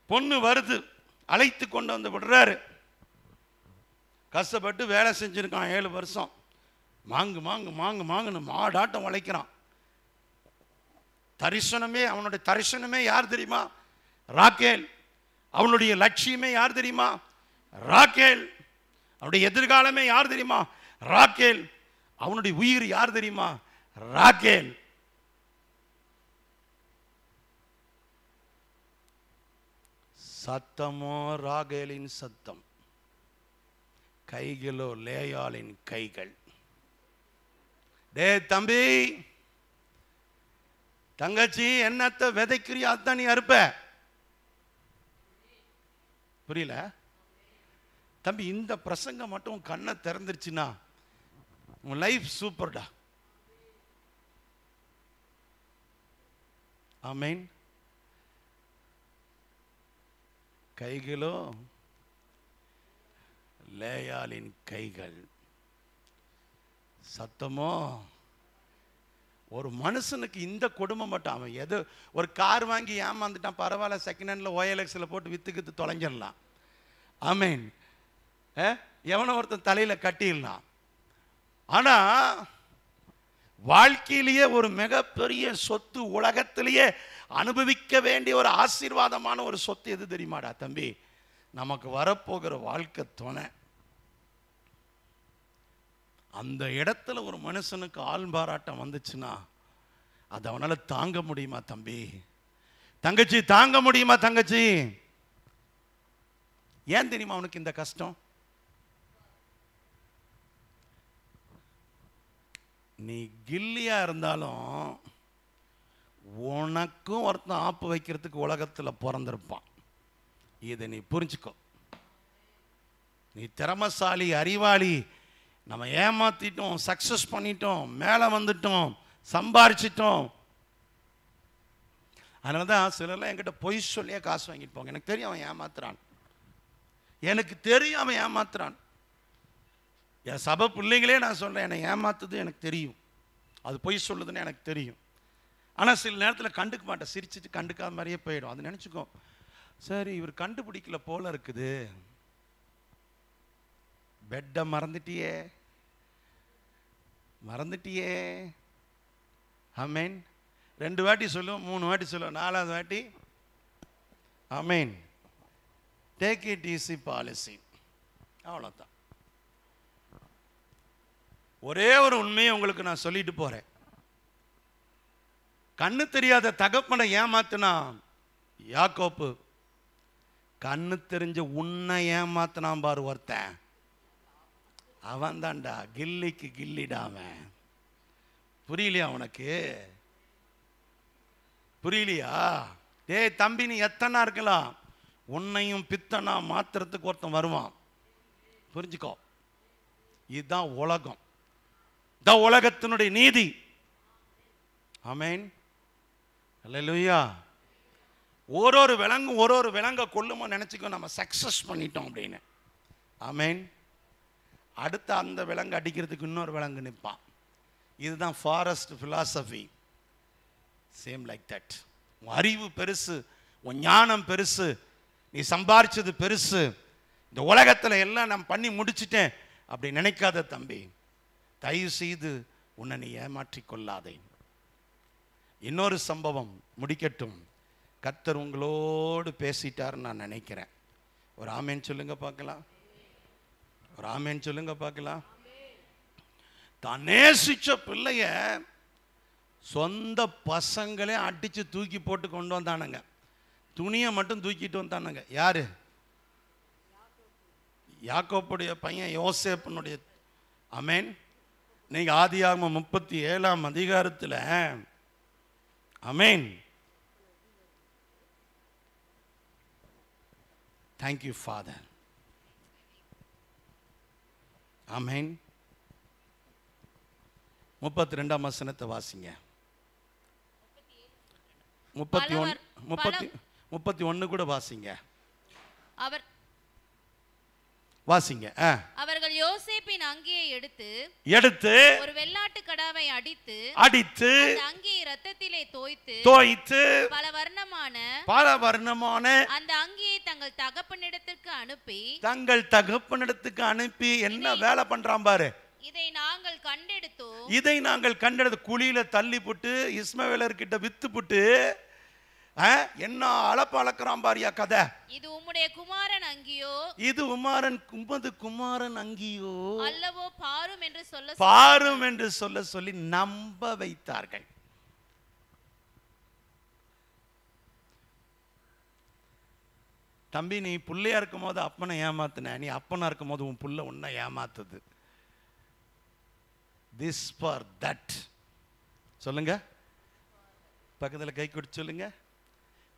Speaker 1: பொண்ணு வருது, அழைத்து கொண்டு வந்து விடுறாரு. கஷ்டப்பட்டு வேலை செஞ்சிருக்கான் 7 வருஷம். மாங்கு மாங்கு மாங்கு மாங்குன்னு மாடாட்டம் உழைக்கிறான். தரிசனமே, அவனுடைய தரிசனமே யார் தெரியுமா? ராகேல். அவனுடைய லட்சியமே யார் தெரியுமா? ராகேல். அவனுடைய எதிர்காலமே யார் தெரியுமா? ராகேல். அவனுடைய உயிர் யார் தெரியுமா? ராகேல். சத்தமோ ராகேலின் சத்தம், கைகளோ லேயாளின் கைகள். டே தம்பி, தங்கச்சி, என்னத்தை விதைக்கிறியா அதான் நீ அறுப்ப. புரியல தம்பி? இந்த பிரசங்கம் மட்டும் கண்ணை திறந்துருச்சுன்னா உன் லைஃப் சூப்பர்டா. ஆமென். கைகளோ லேயாளின் கைகள், சத்தமோ. ஒரு மனுஷனுக்கு இந்த கொடுமை மட்டும், அவன் எது ஒரு கார் வாங்கி ஏமாந்துட்டான், பரவாயில்ல, செகண்ட் ஹேண்டில் OLXல போட்டு வித்துக்கிட்டு தொலைஞ்சிடலாம். ஆமென். எவனோ ஒருத்தன் தலையில கட்டிடலாம். ஆனா வாழ்க்கையிலேயே ஒரு மிகப்பெரிய சொத்து, உலகத்திலேயே அனுபவிக்க வேண்டிய ஒரு ஆசீர்வாதமான ஒரு சொத்து எது தெரியுமாடா தம்பி? நமக்கு வரப்போகிற வாழ்க்கை துணை. அந்த இடத்துல ஒரு மனுஷனுக்கு ஆள்பாராட்டம் வந்துச்சுன்னா அது அவனால தாங்க முடியுமா தம்பி? தங்கச்சி, தாங்க முடியுமா தங்கச்சி? ஏன் தெரியுமா அவனுக்கு இந்த கஷ்டம்? நீ கில்லியா இருந்தாலும் உனக்கும் ஒருத்தன் ஆப்பு வைக்கிறதுக்கு உலகத்தில் பிறந்திருப்பான். இதை நீ புரிஞ்சுக்கோ. நீ திறமசாலி, அறிவாளி, நம்ம ஏமாத்திட்டோம், சக்சஸ் பண்ணிட்டோம், மேலே வந்துட்டோம், சம்பாரிச்சிட்டோம். அதனால தான் சிலர்லாம் என்கிட்ட பொய் சொல்லியே காசு வாங்கிட்டு போங்க. எனக்கு தெரியும் அவன் ஏமாத்துறான், எனக்கு தெரியும் அவன் ஏமாத்துறான். என் சபை பிள்ளைங்களே நான் சொல்கிறேன், என்னை ஏமாத்துது எனக்கு தெரியும், அது பொய் சொல்லுதுன்னு எனக்கு தெரியும். ஆனால் சில நேரத்தில் கண்டுக்க மாட்டேன், சிரிச்சிட்டு கண்டுக்காத மாதிரியே போயிடும். அது நினச்சிக்கோ, சரி இவர் கண்டுபிடிக்கல போல இருக்குது, பெட்டை மறந்துட்டியே மறந்துட்டியே. ஆமேன். 2 வாட்டி சொல்லுவோம், 3 வாட்டி சொல்லுவோம், 4வது வாட்டி ஆமேன். டேக் இட் ஈஸி பாலிசி, அவ்வளோதான். ஒரே ஒரு உண்மையை உங்களுக்கு நான் சொல்லிட்டு போறேன். கண்ணு தெரியாத தகப்பனை ஏமாத்தினா யாக்கோப்பு, கண்ணு தெரிஞ்ச உன்னை ஏமாத்தினான் பாரு ஒருத்தன், அவன் தான்டா கில்லிக்கு கில்லிடாமன். புரியலையா உனக்கு? புரியலையா? டேய் தம்பி, நீ எத்தனை இருக்கலாம், உன்னையும் பித்தனா மாத்திரத்துக்கு ஒருத்தன் வருவான். புரிஞ்சுக்கோ, இதுதான் உலகம், இதான் உலகத்தினுடைய நீதி. ஆமேன். அல்லேலூயா. ஒரு விலங்கும் ஒரு விலங்கை கொல்லுமோ நினச்சிக்கோ நம்ம சக்ஸஸ் பண்ணிட்டோம் அப்படின்னு. ஆமேன். அடுத்த அந்த விலங்கு அடிக்கிறதுக்கு இன்னொரு விலங்கு நிற்பான். இதுதான் forest philosophy. Same like that. உன் அறிவு பெருசு, உன் ஞானம் பெருசு, நீ சம்பாரிச்சது பெருசு, இந்த உலகத்தில் எல்லாம் நான் பண்ணி முடிச்சிட்டேன் அப்படி நினைக்காத தம்பி. தயவு செய்து உன்னை நீ ஏமாற்றி கொள்ளாதே. இன்னொரு சம்பவம் முடிக்கட்டும். கர்த்தர் உங்களோடு பேசிட்டாருன்னு நான் நினைக்கிறேன். ஒரு ஆமேன் சொல்லுங்க பார்க்கலாம். ஒரு ஆமேன் சொல்லுங்க பார்க்கலாம். தான் நேசிச்ச பிள்ளைய சொந்த பசங்களே அடிச்சு தூக்கி போட்டு கொண்டு வந்தானுங்க. துணியை மட்டும் தூக்கிட்டு வந்தானுங்க. யாரு? யாக்கோப்புடைய பையன் யோசேப்பினுடைய. ஆமேன். நீங்க ஆதியாகமம் 37ஆம் அதிகாரத்தில் ஆமேன். Thank you Father. ஆமேன். 32ஆம் வசனத்தை வாசிங்க. 31 கூட வாசிங்க. வாசிங்க.
Speaker 2: அவர்கள் யோசேப்பின் அங்கியை எடுத்து ஒரு வெள்ளாட்டு கடாவை அடித்து அந்த அங்கியை இரத்தத்திலே தோய்த்து பல வர்ணமான அந்த அங்கியை தங்கள் தகப்பனிடத்துக்கு அனுப்பி என்ன வேலை பண்றான் பாரு. இதை நாங்கள் கண்டெடுத்து குழியில தள்ளி போட்டு இஸ்மவேலர்கிட்ட வித்து போட்டு என்ன அளப்பு அளக்கிறான் பாரியா கதை. இது உம்முடைய குமாரன் அங்கியோ, இது உமது குமாரன் அங்கியோ அல்லவோ பாரும் என்று சொல்ல சொல்லி நம்ப வைத்தார்கள். தம்பி, நீ புள்ளையா இருக்கும் போது அப்பனை ஏமாத்தின, நீ அப்பனா இருக்கும் போது உன் புள்ள உன்னை ஏமாத்துது. This for that. சொல்லுங்க, பக்கத்தில் கை கொடுத்து சொல்லுங்க.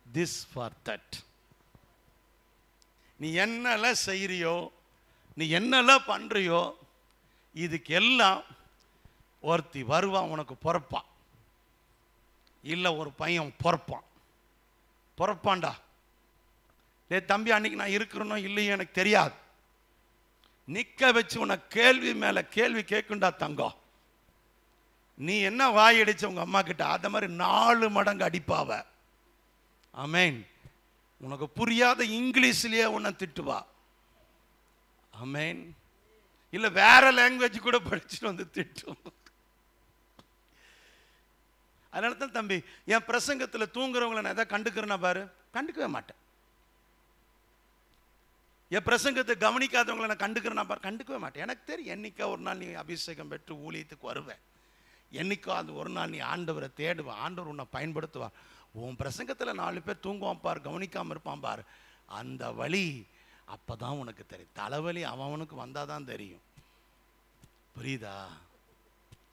Speaker 2: This for that. நீ என்னெல்லாம் செய்யறியோ, நீ என்னெல்லாம் பண்றியோ, இதுக்கு எல்லாம் ஒருத்தி வருவான் உனக்கு பொறப்பான். இல்லை ஒரு பையன் பொறப்பான்டா. டே தம்பி, அன்னைக்கு நான் இருக்கிறனோ இல்லையோ எனக்கு தெரியாது, நிக்க வச்சு உனக்கு கேள்வி மேல கேள்வி கேட்குண்டா தங்கம். நீ என்ன வாய் அடிச்ச உங்க அம்மா கிட்ட, அத மாதிரி 4 மடங்கு அடிப்பாவ. ஆமேன். உனக்கு புரியாத இங்கிலீஷ்லயே உன்னை திட்டுவா. ஆமேன். இல்ல வேற லாங்குவேஜ் கூட படிச்சுட்டு வந்து திட்டும். அதனால தான் தம்பி, என் பிரசங்கத்துல தூங்குறவங்களை நான் எதாவது கண்டுக்கிறேன்னா பாரு, கண்டுக்கவே மாட்டேன். என் பிரசங்கத்தை கவனிக்காதவங்களை நான் கண்டுக்கிறேன்னா பாரு, கண்டுக்கவே மாட்டேன். எனக்கு தெரியும் என்னைக்கா ஒரு நாள் நீ அபிஷேகம் பெற்று ஊழியத்துக்கு வருவேன், என்னைக்கோ அது ஒரு நாள் நீ ஆண்டவரை தேடுவா, ஆண்டவர் உன்னை பயன்படுத்துவார். உன் பிரசங்கத்தில் 4 பேர் தூங்குவான் பார், கவனிக்காமல் இருப்பான் பார், அந்த வழி அப்பதான் உனக்கு தெரியும். தலைவலி அவனுக்கு வந்தாதான் தெரியும். புரியுதா?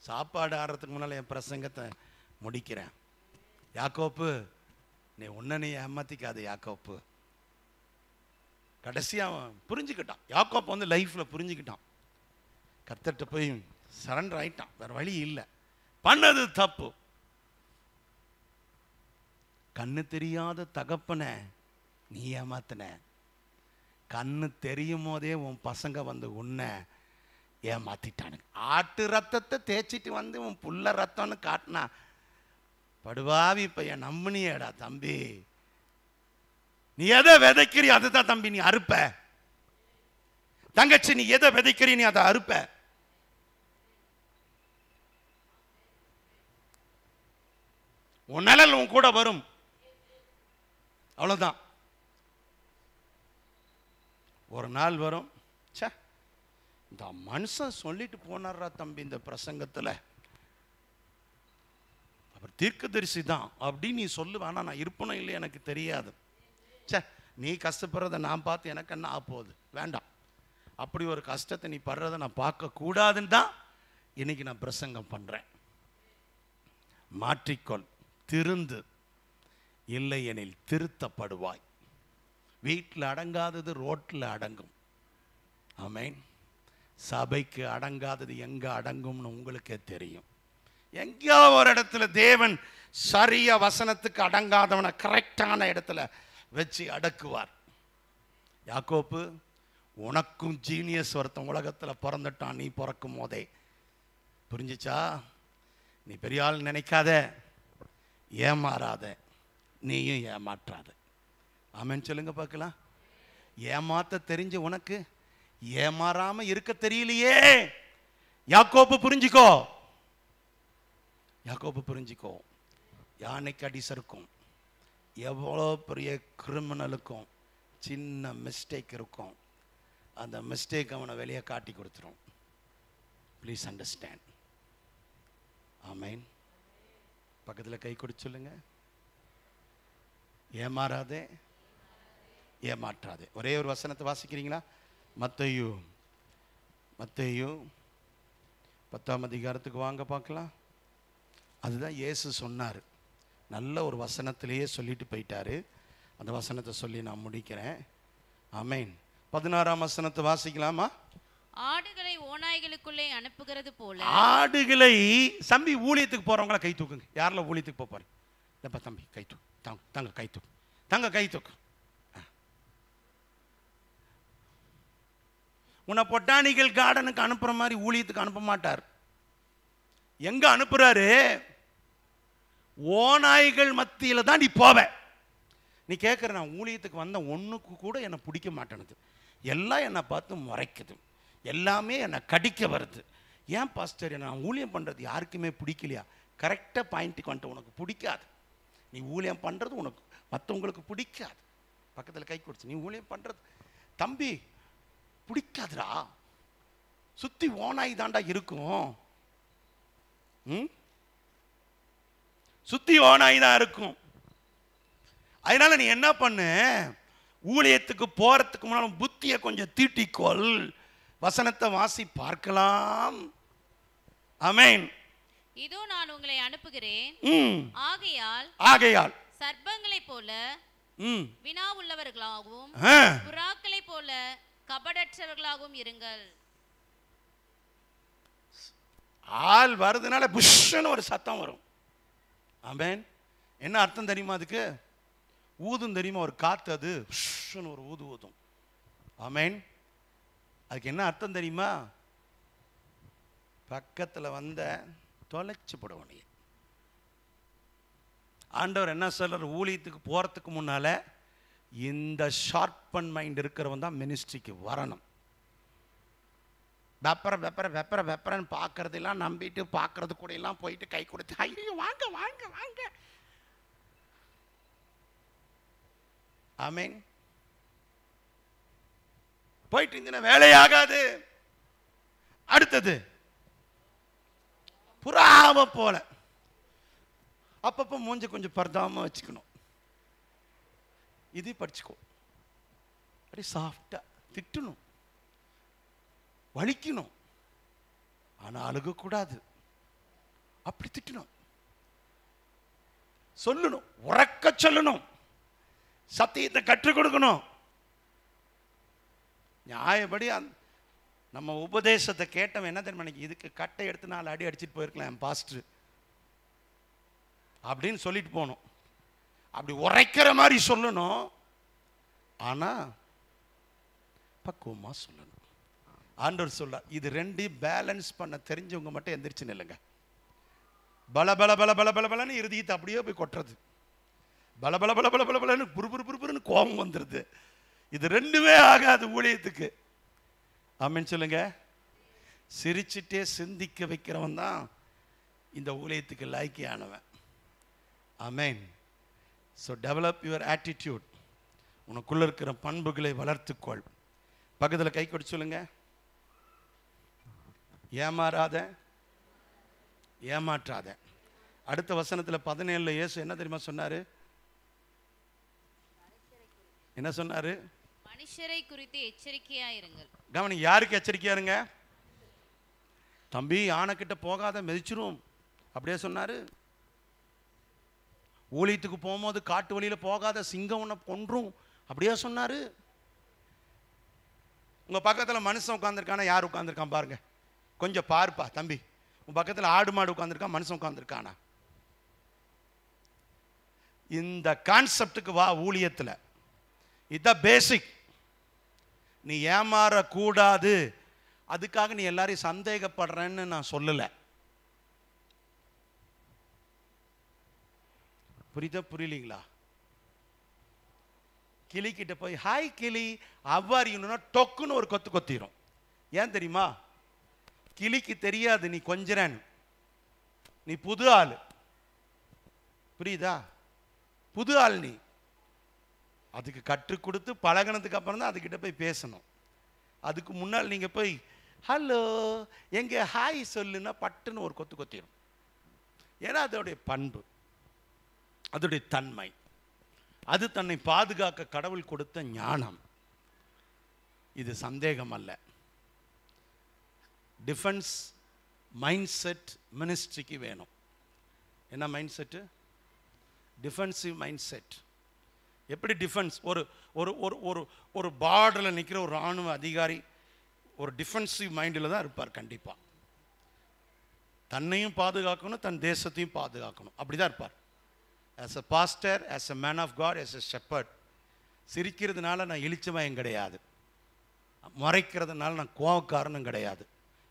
Speaker 2: சாப்பாடு ஆடுறதுக்கு முன்னால் என் பிரசங்கத்தை முடிக்கிறேன். யாக்கோப்பு, நீ உன்னை ஏமாத்திக்காத யாக்கோப்பு. கடைசியாக அவன் புரிஞ்சுக்கிட்டான். யாக்கோப்பு லைஃப்ல புரிஞ்சுக்கிட்டான். கர்த்தர்கிட்ட போய் சரண்டர் ஆயிட்டான், வேற வழி இல்லை. பண்ணது தப்பு. கண்ணு தெரியாத தகப்பனை நீ ஏமாத்தின. கண்ணு தெரியும் போதே உன் பசங்க வந்து உன்னை ஏமாத்திட்டானுங்க. ஆட்டு ரத்தத்தை தேய்ச்சிட்டு வந்து உன் புள்ள ரத்தம்னு காட்டினா படுவாவி பையன் நம்பினியடா தம்பி. நீ எதை விதைக்கிறீ அதுதான் தம்பி நீ அறுப்ப. தங்கச்சி நீ எதை விதைக்கிறீ நீ அதை அறுப்ப. உன் நிழல் உன் கூட வரும், அவ்வளவுதான். ஒரு நாள் வரும், சே இந்த மனுஷன் சொல்லிட்டு போனாரா தம்பி இந்த பிரசங்கத்தில், அவர் தீர்க்கதரிசி தான் அப்படின்னு நீ சொல்லுவ. ஆனால் நான் இருப்பனும் இல்லை எனக்கு தெரியாது. சே நீ கஷ்டப்படுறத நான் பார்த்து எனக்கு என்ன ஆப்போகுது, வேண்டாம். அப்படி ஒரு கஷ்டத்தை நீ படுறதை நான் பார்க்கக்கூடாதுன்னு தான் இன்னைக்கு நான் பிரசங்கம் பண்ணுறேன். மாற்றிக்கொள், திருந்து, இல்லை எனில் திருத்தப்படுவாய். வீட்டில் அடங்காதது ரோட்டில் அடங்கும். ஆமென். சபைக்கு அடங்காதது எங்க அடங்கும்னு உங்களுக்கே தெரியும். எங்கேயோ ஒரு இடத்துல தேவன் சரியா வசனத்துக்கு அடங்காதவனை கரெக்டான இடத்துல வச்சு அடக்குவார். யாக்கோப்பு, உனக்கும் ஜீனியஸ் ஒருத்தன் உலகத்தில் பிறந்துட்டான் நீ பிறக்கும் போதே. புரிஞ்சிச்சா? நீ பெரிய ஆள் நினைக்காத, ஏமாறாத, நீயும் ஏமாற்றாத. ஆமென் சொல்லுங்க பார்க்கலாம். ஏமாத்த தெரிஞ்ச உனக்கு ஏமாறாம இருக்க தெரியலையே. யாக்கோப்பு புரிஞ்சுக்கோ, யாக்கோப்பு புரிஞ்சுக்கோ. யானைக்கு அடி சறுக்கும், எவ்வளோ பெரிய கிரிமினலுக்கும் சின்ன மிஸ்டேக் இருக்கும். அந்த மிஸ்டேக் அவனை வெளியே காட்டி கொடுத்துரும். Please understand. ஆமென். பக்கத்தில் கை கொடுத்து சொல்லுங்க, ஏமாறாதே, ஏமாற்றாதே. ஒரே ஒரு வசனத்தை வாசிக்கிறீங்களா? மத்தேயு 10ஆம் அதிகாரத்துக்கு வாங்க பார்க்கலாம். அதுதான் இயேசு சொன்னார். நல்ல ஒரு வசனத்திலேயே சொல்லிட்டு போயிட்டாரு. அந்த வசனத்தை சொல்லி நான் முடிக்கிறேன். ஆமென். 16ஆம் வசனத்தை வாசிக்கலாமா?
Speaker 4: ஆடுகளை ஓநாய்களுக்குள்ளே அனுப்புகிறது போல.
Speaker 2: ஆடுகளை தம்பி ஊழியத்துக்கு போறவங்கள கை தூக்குங்க. யாரில் ஊழியத்துக்கு போப்பாரு? இல்லப்பா தம்பி கை தூக்கு, தங்க கை தூக்கு, தங்க கை தூக்கு. உன்னை பொட்டானிக்கல் கார்டனுக்கு அனுப்புற மாதிரி ஊழியத்துக்கு அனுப்ப மாட்டார். எங்க அனுப்புறாரு? ஓநாய்கள் மத்தியில தான் நீ போவ. நீ கேட்குற, நான் ஊழியத்துக்கு வந்த ஒன்றுக்கு கூட என்னை பிடிக்க மாட்டேனுது, எல்லாம் என்னை பார்த்து முறைக்குது, எல்லாமே என்னை கடிக்க வருது. ஏன் பாஸ்டர் நான் ஊழியம் பண்ணுறது யாருக்குமே பிடிக்கலையா? கரெக்டாக பாயிண்ட்டுக்கு வந்துட்டு, உனக்கு பிடிக்காது. நீ ஊழியம் பண்ணுறது உனக்கு மற்றவங்களுக்கு பிடிக்காது. பக்கத்தில் கை கொடுத்து, நீ ஊழியம் பண்ணுறது தம்பி பிடிக்காதுடா, சுற்றி ஓனாய் தாண்டா இருக்கும், சுற்றி ஓனாய் தான் இருக்கும். அதனால நீ என்ன பண்ணு, ஊழியத்துக்கு போறதுக்கு முன்னாலும் புத்தியை கொஞ்சம் தீட்டிக்கொள். வசனத்தை வாசி பார்க்கலாம். ஆமென்.
Speaker 4: இதோ நான் உங்களை அனுப்புகிறேன்.
Speaker 2: ஆகையால்
Speaker 4: சர்ப்பங்களைப் போல வினா உள்ளவர்களாகவும் புறாக்களைப் போல கபடற்றவர்களாகவும் இருங்கள்.
Speaker 2: ஆள் வருதுனால புஷ்ன்னு ஒரு சத்தம் வரும். ஆமென். என்ன அர்த்தம் தெரியுமா? அதுக்கு ஊதும் தெரியுமா? ஒரு காத்து, அது புஷ்ன்னு ஒரு ஊது ஊதும். ஆமென். அதுக்கு என்ன அர்த்தம் தெரியுமா? பக்கத்தில் வந்த தொலைச்சு போடுவோம். நீ ஆண்டவர் என்ன சொல்ற? ஊழியத்துக்கு போறதுக்கு முன்னால இந்த ஷார்ப்பன் மைண்ட் இருக்கிறவன் தான் மினிஸ்ட்ரிக்கு வரணும். வெப்பரன்னு பார்க்கறதெல்லாம் நம்பிட்டு பார்க்கறது கூட எல்லாம் போயிட்டு கை கொடுத்து ஐயோ வாங்க வாங்க வாங்க. ஆமென். போயிட்டு இருந்தீங்கன்னா வேலையாகாது. அடுத்தது புறாவை போல அப்பப்போ மூஞ்ச கொஞ்சம் பரதாம வச்சுக்கணும். இது படிச்சுக்கோ. அப்படி சாஃப்டா திட்டணும், வலிக்கணும், ஆனா அழுகக்கூடாது. அப்படி திட்டணும், சொல்லணும், உறக்க சொல்லணும், சத்தியத்தை கற்றுக் கொடுக்கணும். நியாயப்படி நம்ம உபதேசத்தை கேட்டவன் என்ன தெரியுமா, இதுக்கு கட்டை எடுத்து 4 அடி அடிச்சுட்டு போயிருக்கலாம் என் பாஸ்டர் அப்படின்னு சொல்லிட்டு போகணும். அப்படி உரைக்கிற மாதிரி சொல்லணும், ஆனால் பக்குவமாக சொல்லணும். ஆண்டவர் சொல்ல, இது 2 பேலன்ஸ் பண்ண தெரிஞ்சவங்க மட்டும் எந்திரிச்சு நில்லுங்க. பல பல பல பல பல பலன்னு இறுதியத்தை அப்படியே போய் கொட்டுறது, பல பல பல பல பல பலன்னு புறுபுறுன்னு கோபம் வந்துடுது. இது 2மே ஆகாது ஊழியத்துக்கு. ஆமென் சொல்லுங்க. சிரிச்சுட்டே சிந்திக்க வைக்கிறவன் தான் இந்த ஊழியத்துக்கு லாய்க்கியானவன். Amen. So develop your attitude. உனக்குள்ள இருக்கிற பண்புகளை வளர்த்துக்கொள். பக்கத்தில் கை கொடு சொல்லுங்க, ஏமாறாத, ஏமாற்றாத. அடுத்த வசனத்தில் 17 இயேசு என்ன தெரியுமா சொன்னாரு? என்ன சொன்னாரு?
Speaker 4: மனுஷரை குறித்து எச்சரிக்கையாயிருங்கள்.
Speaker 2: கவனி, யாருக்கு எச்சரிக்கையா இருங்க? தம்பி யானைக்கிட்ட போகாத, மிதிச்சிரும் அப்படியே சொன்னாரு. ஊழியத்துக்கு போகும்போது காட்டு வழியில போகாத, சிங்கம் உன்னை கொன்றும் அப்படியே சொன்னாரு. உங்க பக்கத்தில் மனுஷன் உட்காந்துருக்கானா, யார் உட்காந்துருக்கான் பாருங்க, கொஞ்சம் பார்ப்பா தம்பி. உன் பக்கத்தில் ஆடு மாடு உட்காந்துருக்கான், மனுஷன் உட்காந்துருக்கானா? இந்த கான்செப்டுக்கு வா ஊழியத்தில். இதுதான் பேசிக். நீ ஏமாறக்கூடாது. அதுக்காக நீ எல்லாரையும் சந்தேகப்படுறேன்னு நான் சொல்லலை. புரியுதா புரியலீங்களா? கிளி கிட்ட போய் ஹாய் கிளி அவ்வாரியுன்னா டொக்குன்னு ஒரு கொத்து கொத்திரும். ஏன் தெரியுமா? கிளிக்கு தெரியாது நீ கொஞ்சறன்னு. நீ புது ஆள். புரியுதா? புது ஆள் நீ. அதுக்கு கற்றுக் கொடுத்து பழகினதுக்கு அப்புறம் தான் அதுக்கிட்ட போய் பேசணும். அதுக்கு முன்னால் நீங்கள் போய் ஹலோ எங்க ஹாய் சொல்லுன்னா பட்டுன்னு ஒரு கொத்து கொத்திடும். ஏன்னா அதோடைய பண்பு, அதோடைய தன்மை, அது தன்னை பாதுகாக்க கடவுள் கொடுத்த ஞானம். இது சந்தேகம் அல்ல. டிஃபென்ஸ் மைண்ட் செட் மினிஸ்ட்ரிக்கு வேணும். என்ன mind set? Defensive mind set. எப்படி டிஃபென்ஸ்? ஒரு ஒரு ஒரு ஒரு ஒரு பார்டரில் நிற்கிற ஒரு இராணுவ அதிகாரி ஒரு டிஃபென்சிவ் மைண்டில் தான் இருப்பார். கண்டிப்பாக தன்னையும் பாதுகாக்கணும், தன் தேசத்தையும் பாதுகாக்கணும். அப்படி தான் இருப்பார். As a pastor, as a man of God, as a shepherd. சிரிக்கிறதுனால நான் இழிச்சவன் கிடையாது, மறைக்கிறதுனால நான் கோவக்காரனும் கிடையாது.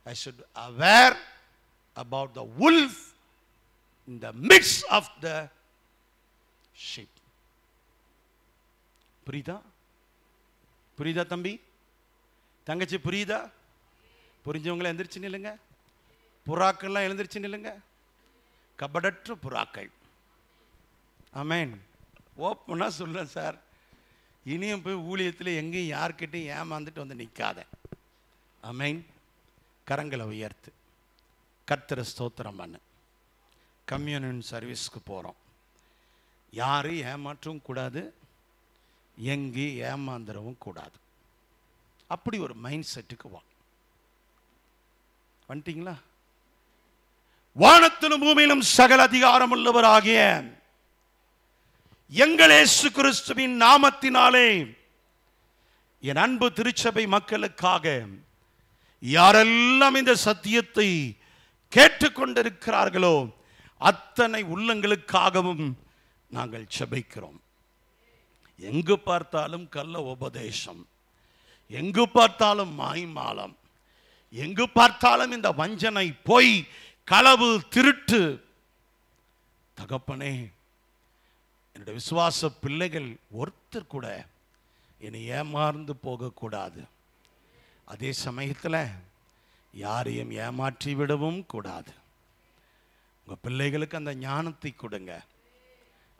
Speaker 2: I should aware about the wolf in the midst of the sheep. புரியுதா? புரியுதா தம்பி தங்கச்சி? புரியுதா? புரிஞ்சவங்களை எந்திரிச்சு நில்லுங்க. புறாக்கள்லாம் எழுந்திரிச்சு நில்லுங்க. கபடற்ற புறாக்கள். ஆமென். ஓப்பனாக சொல்கிறேன் சார், இனியும் போய் ஊழியத்தில் எங்கேயும் யார்கிட்டையும் ஏமாந்துட்டு வந்து நிற்காத. ஆமென். கரங்களை உயர்த்து கர்த்தரை ஸ்தோத்திரம் பண்ணு. கம்யூனியன் சர்வீஸ்க்கு போகிறோம். யாரும் ஏமாற்றவும் கூடாது, எங்கேயும் ஏமாந்துடவும் கூடாது. அப்படி ஒரு மைண்ட் செட்டுக்கு வா. வந்துட்டீங்களா? வானத்திலும் பூமியிலும் சகல அதிகாரம் உள்ளவராகிய எங்கள் இயேசு கிறிஸ்துவின் நாமத்தினாலே என் அன்பு திருச்சபை மக்களுக்காக யாரெல்லாம் இந்த சத்தியத்தை கேட்டுக்கொண்டிருக்கிறார்களோ அத்தனை உள்ளங்களுக்காகவும் நாங்கள் ஜெபிக்கிறோம். எங்கு பார்த்தாலும் கள்ள உபதேசம், எங்கு பார்த்தாலும் மாய்மாலம், எங்கு பார்த்தாலும் இந்த வஞ்சனை, பொய், களவு, திருட்டு. தகப்பனே, என்னுடைய விசுவாச பிள்ளைகள் ஒருத்தர் கூட என்னை ஏமாந்து போகக்கூடாது. அதே சமயத்தில் யாரையும் ஏமாற்றி விடவும் கூடாது. உங்கள் பிள்ளைகளுக்கு அந்த ஞானத்தை கொடுங்க,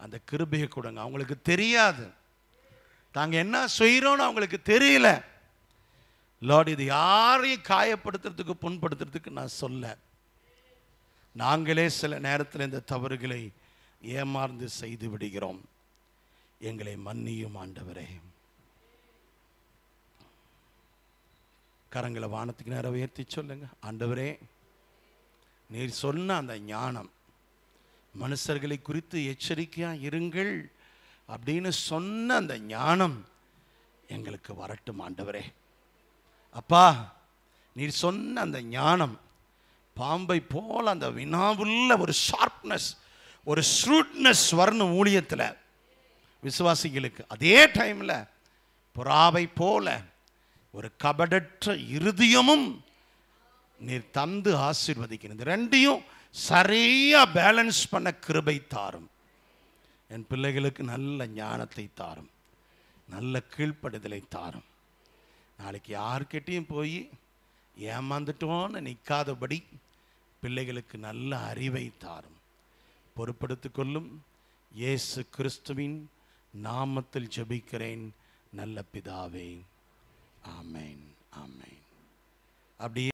Speaker 2: அந்த கிருபையை கொடுங்க. அவங்களுக்கு தெரியாது, தாங்க என்ன செய்கிறோன்னு அவங்களுக்கு தெரியல. லார்ட், இது யாரையும் காயப்படுத்துறதுக்கு புண்படுத்துறதுக்கு நான் சொல்ல. நாங்களே சில நேரத்தில் இந்த தவறுகளை ஏமாந்து செய்து விடுகிறோம். எங்களை மன்னியும் ஆண்டவரே. கரங்களை வானத்துக்கு நேரம் உயர்த்தி சொல்லுங்க. ஆண்டவரே, நீர் சொன்ன அந்த ஞானம், மனுஷர்களை குறித்து எச்சரிக்கையாக இருங்கள் அப்படின்னு சொன்ன அந்த ஞானம் எங்களுக்கு வரட்டும் ஆண்டவரே. அப்பா, நீர் சொன்ன அந்த ஞானம் பாம்பை போல் அந்த வினாவுள்ள ஒரு ஷார்ப்னஸ், ஒரு ஷ்ரூட்னஸ் வரணும் ஊழியத்தில் விசுவாசிகளுக்கு. அதே டைமில் புறாவை போல ஒரு கபடற்ற இருதயமும் நீர் தந்து ஆசீர்வதிக்கிறது. ரெண்டையும் சரியா பேலன்ஸ் பண்ண கிருபை தாரும். என் பிள்ளைகளுக்கு நல்ல ஞானத்தை தாரும், நல்ல கீழ்ப்படுதலை தாரும். நாளைக்கு யார்கிட்டையும் போய் ஏமாந்துட்டோன்னு நிற்காதபடி பிள்ளைகளுக்கு நல்ல அறிவை தாரும். பொறுப்படுத்திக் கொள்ளும் இயேசு கிறிஸ்துவின் நாமத்தில் ஜெபிக்கிறேன் நல்ல பிதாவே. ஆமென், ஆமென். அப்படியே